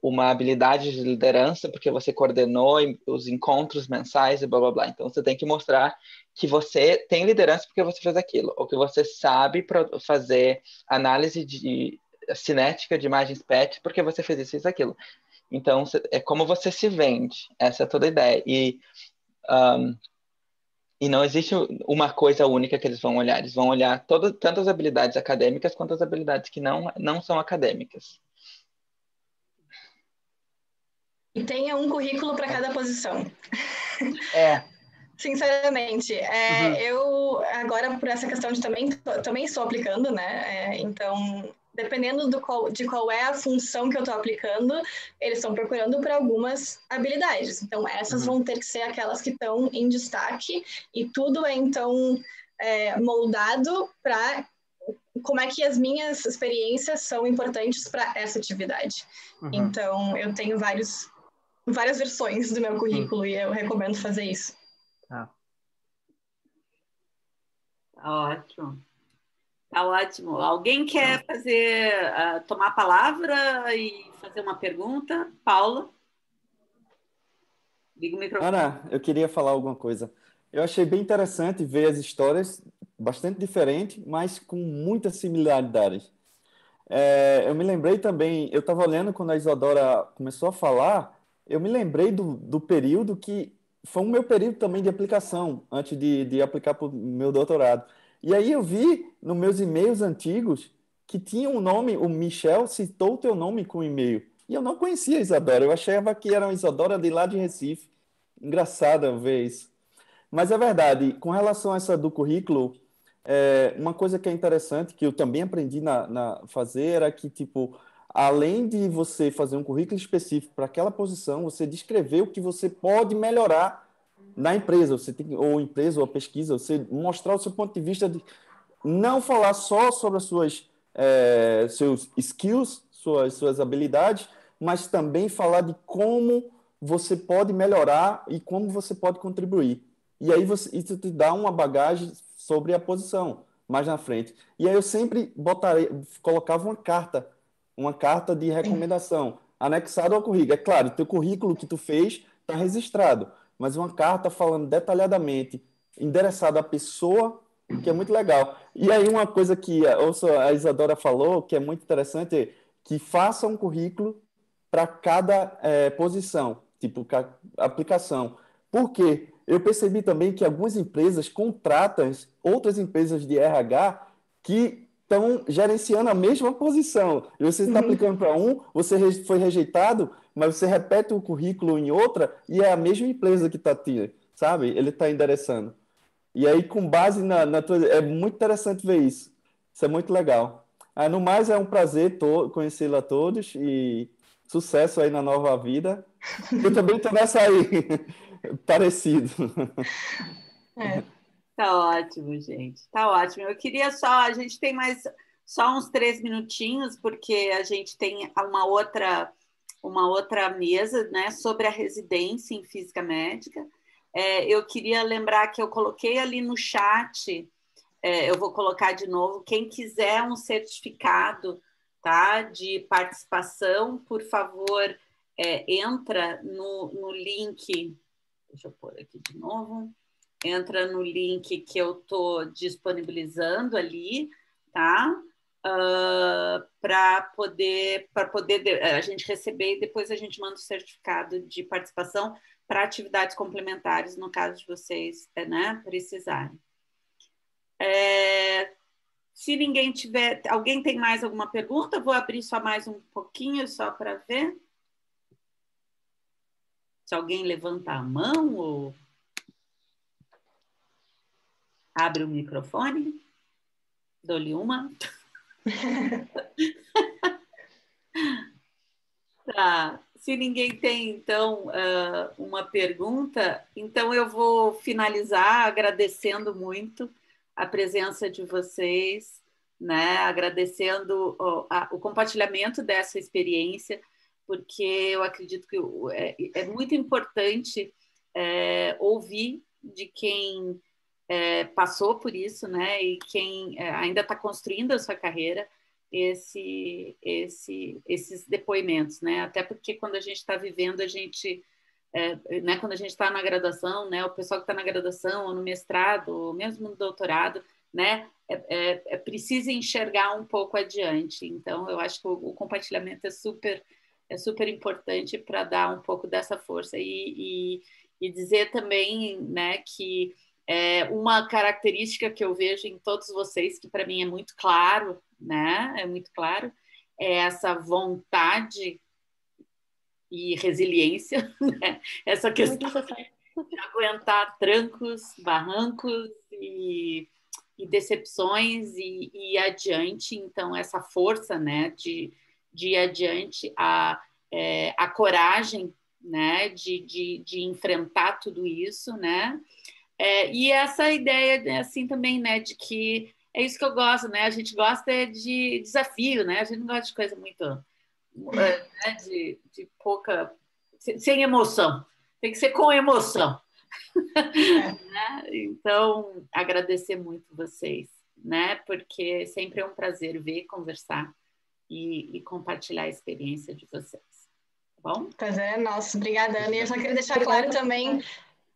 uma habilidade de liderança porque você coordenou os encontros mensais e blá, blá, blá. Então, você tem que mostrar que você tem liderança porque você fez aquilo, ou que você sabe fazer análise de cinética de imagens PET porque você fez isso e aquilo. Então, é como você se vende. Essa é toda a ideia. E não existe uma coisa única que eles vão olhar. Eles vão olhar tanto as habilidades acadêmicas quanto as habilidades que não são acadêmicas. E tenha um currículo para cada posição. Sinceramente, eu agora por essa questão de também estou aplicando, né? Então, dependendo de qual é a função que eu estou aplicando, eles estão procurando por algumas habilidades. Então, essas vão ter que ser aquelas que estão em destaque e tudo é então moldado para como é que as minhas experiências são importantes para essa atividade. Então, eu tenho várias versões do meu currículo e eu recomendo fazer isso. Ótimo. Tá ótimo. Alguém quer tomar a palavra e fazer uma pergunta? Paula? Liga o microfone. Ana, eu queria falar alguma coisa. Eu achei bem interessante ver as histórias, bastante diferentes, mas com muitas similaridades. Eu me lembrei também, eu estava olhando quando a Isadora começou a falar, eu me lembrei do período que foi o meu período também de aplicação, antes de aplicar para o meu doutorado. E aí eu vi nos meus e-mails antigos que tinha um nome, o Michel citou o teu nome com e-mail. E eu não conhecia a Isadora, eu achava que era uma Isadora de lá de Recife. Engraçado ver isso. Mas é verdade, com relação a essa do currículo, uma coisa que é interessante, que eu também aprendi na fazer, era que, tipo, além de você fazer um currículo específico para aquela posição, você descrever o que você pode melhorar na empresa, ou empresa, ou pesquisa, você mostrar o seu ponto de vista, de não falar só sobre as seus skills, suas habilidades, mas também falar de como você pode melhorar e como você pode contribuir. E aí isso te dá uma bagagem sobre a posição mais na frente. E aí eu sempre colocava uma carta de recomendação anexada ao currículo. É claro, o teu currículo que tu fez está registrado, mas uma carta falando detalhadamente, endereçada à pessoa, que é muito legal. E aí uma coisa que a Isadora falou, que é muito interessante, é que faça um currículo para cada posição, tipo aplicação. Por quê? Eu percebi também que algumas empresas contratam outras empresas de RH que estão gerenciando a mesma posição. E você está aplicando para você foi rejeitado, mas você repete o currículo em outra e é a mesma empresa que está tendo, sabe? Ele está endereçando. E aí, com base na tua... É muito interessante ver isso. Isso é muito legal. No mais, é um prazer conhecê-la a todos e sucesso aí na nova vida. Eu também estou nessa aí. Parecido. Tá ótimo, gente. Tá ótimo. Eu queria a gente tem mais só uns 3 minutinhos, porque a gente tem uma outra mesa, né, sobre a residência em física médica. Eu queria lembrar que eu coloquei ali no chat, eu vou colocar de novo, quem quiser um certificado, tá, de participação, por favor, entra no link, deixa eu pôr aqui de novo, entra no link que eu estou disponibilizando ali, tá? Para poder a gente receber e depois a gente manda o certificado de participação para atividades complementares, no caso de vocês, né, precisarem. Se ninguém tiver... Alguém tem mais alguma pergunta? Vou abrir só mais um pouquinho, só para ver. Se alguém levanta a mão ou abre o microfone, dou-lhe uma. Tá. Se ninguém tem, então, uma pergunta, então eu vou finalizar agradecendo muito a presença de vocês, né? Agradecendo o compartilhamento dessa experiência, porque eu acredito que é muito importante ouvir de quem passou por isso, né? E quem ainda está construindo a sua carreira, esses depoimentos, né? Até porque quando a gente está vivendo, a gente, né? Quando a gente está na graduação, né? O pessoal que está na graduação ou no mestrado, ou mesmo no doutorado, né? Precisa enxergar um pouco adiante. Então, eu acho que o compartilhamento é super importante para dar um pouco dessa força e dizer também, né? Que uma característica que eu vejo em todos vocês, que para mim é muito claro, né? É muito claro, é essa vontade e resiliência, né? Essa questão de aguentar trancos, barrancos e decepções e ir adiante. Então, essa força, né? De ir adiante, a coragem, né? De enfrentar tudo isso, né? E essa ideia, assim, também, né, de que é isso que eu gosto, né? A gente gosta de desafio, né? A gente não gosta de coisa muito, né, de pouca... Sem emoção. Tem que ser com emoção. Né? Então, agradecer muito vocês, né? Porque sempre é um prazer ver, conversar e compartilhar a experiência de vocês. Tá bom? Prazer é nosso. Obrigada, Ana. E eu só queria deixar claro também...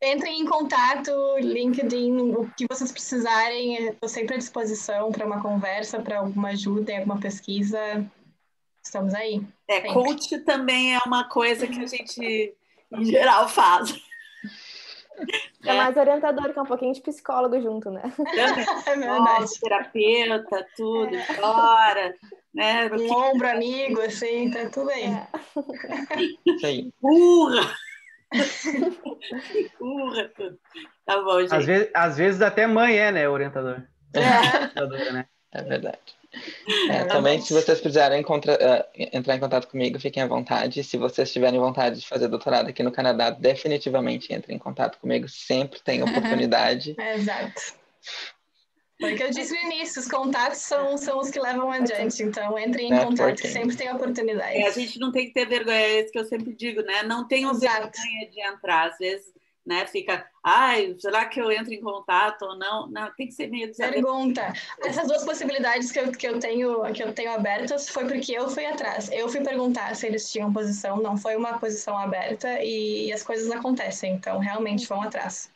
Entrem em contato, LinkedIn, o que vocês precisarem, estou sempre à disposição para uma conversa, para alguma ajuda, alguma pesquisa. Estamos aí. Coach também é uma coisa que a gente, em geral, faz. É mais orientador, que é um pouquinho de psicólogo junto, né? É verdade. Terapeuta, tudo, fora. Né? Um ombro amigo, assim, tá tudo aí. Sim. Burra! Tá bom, gente. Às vezes até mãe né, orientador. Né? É verdade. Também, se vocês precisarem entrar em contato comigo, fiquem à vontade. Se vocês tiverem vontade de fazer doutorado aqui no Canadá, definitivamente entrem em contato comigo. Sempre tem oportunidade. Exato. Foi o que eu disse no início, os contatos são os que levam adiante. Então, entrem em contato, que sempre tem oportunidade. A gente não tem que ter vergonha, é isso que eu sempre digo, né? Não tenham vergonha de entrar. Às vezes, né, fica, será que eu entro em contato ou não? Não, tem que ser meio desafiador. Pergunta. Essas duas possibilidades que eu tenho abertas foi porque eu fui atrás. Eu fui perguntar se eles tinham posição, não foi uma posição aberta e as coisas acontecem. Então, realmente, vão atrás.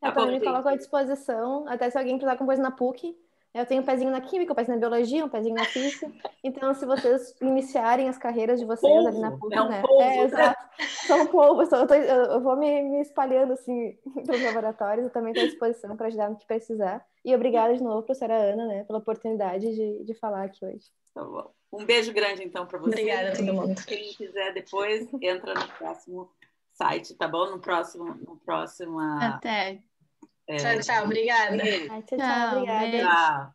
Eu também me coloco à disposição, até se alguém precisar com coisa na PUC. Eu tenho um pezinho na química, um pezinho na biologia, um pezinho na física. Então, se vocês iniciarem as carreiras de vocês ali na PUC, exato. Sou um povo, eu vou me espalhando assim pelos laboratórios. Eu também estou à disposição para ajudar no que precisar. E obrigada de novo, professora Ana, né, pela oportunidade de falar aqui hoje. Tá bom. Um beijo grande, então, para vocês. Obrigada a todo mundo. Quem quiser depois, entra no próximo site, tá bom? No próximo... Até. Tchau, obrigada. Tchau, obrigada. Tchau.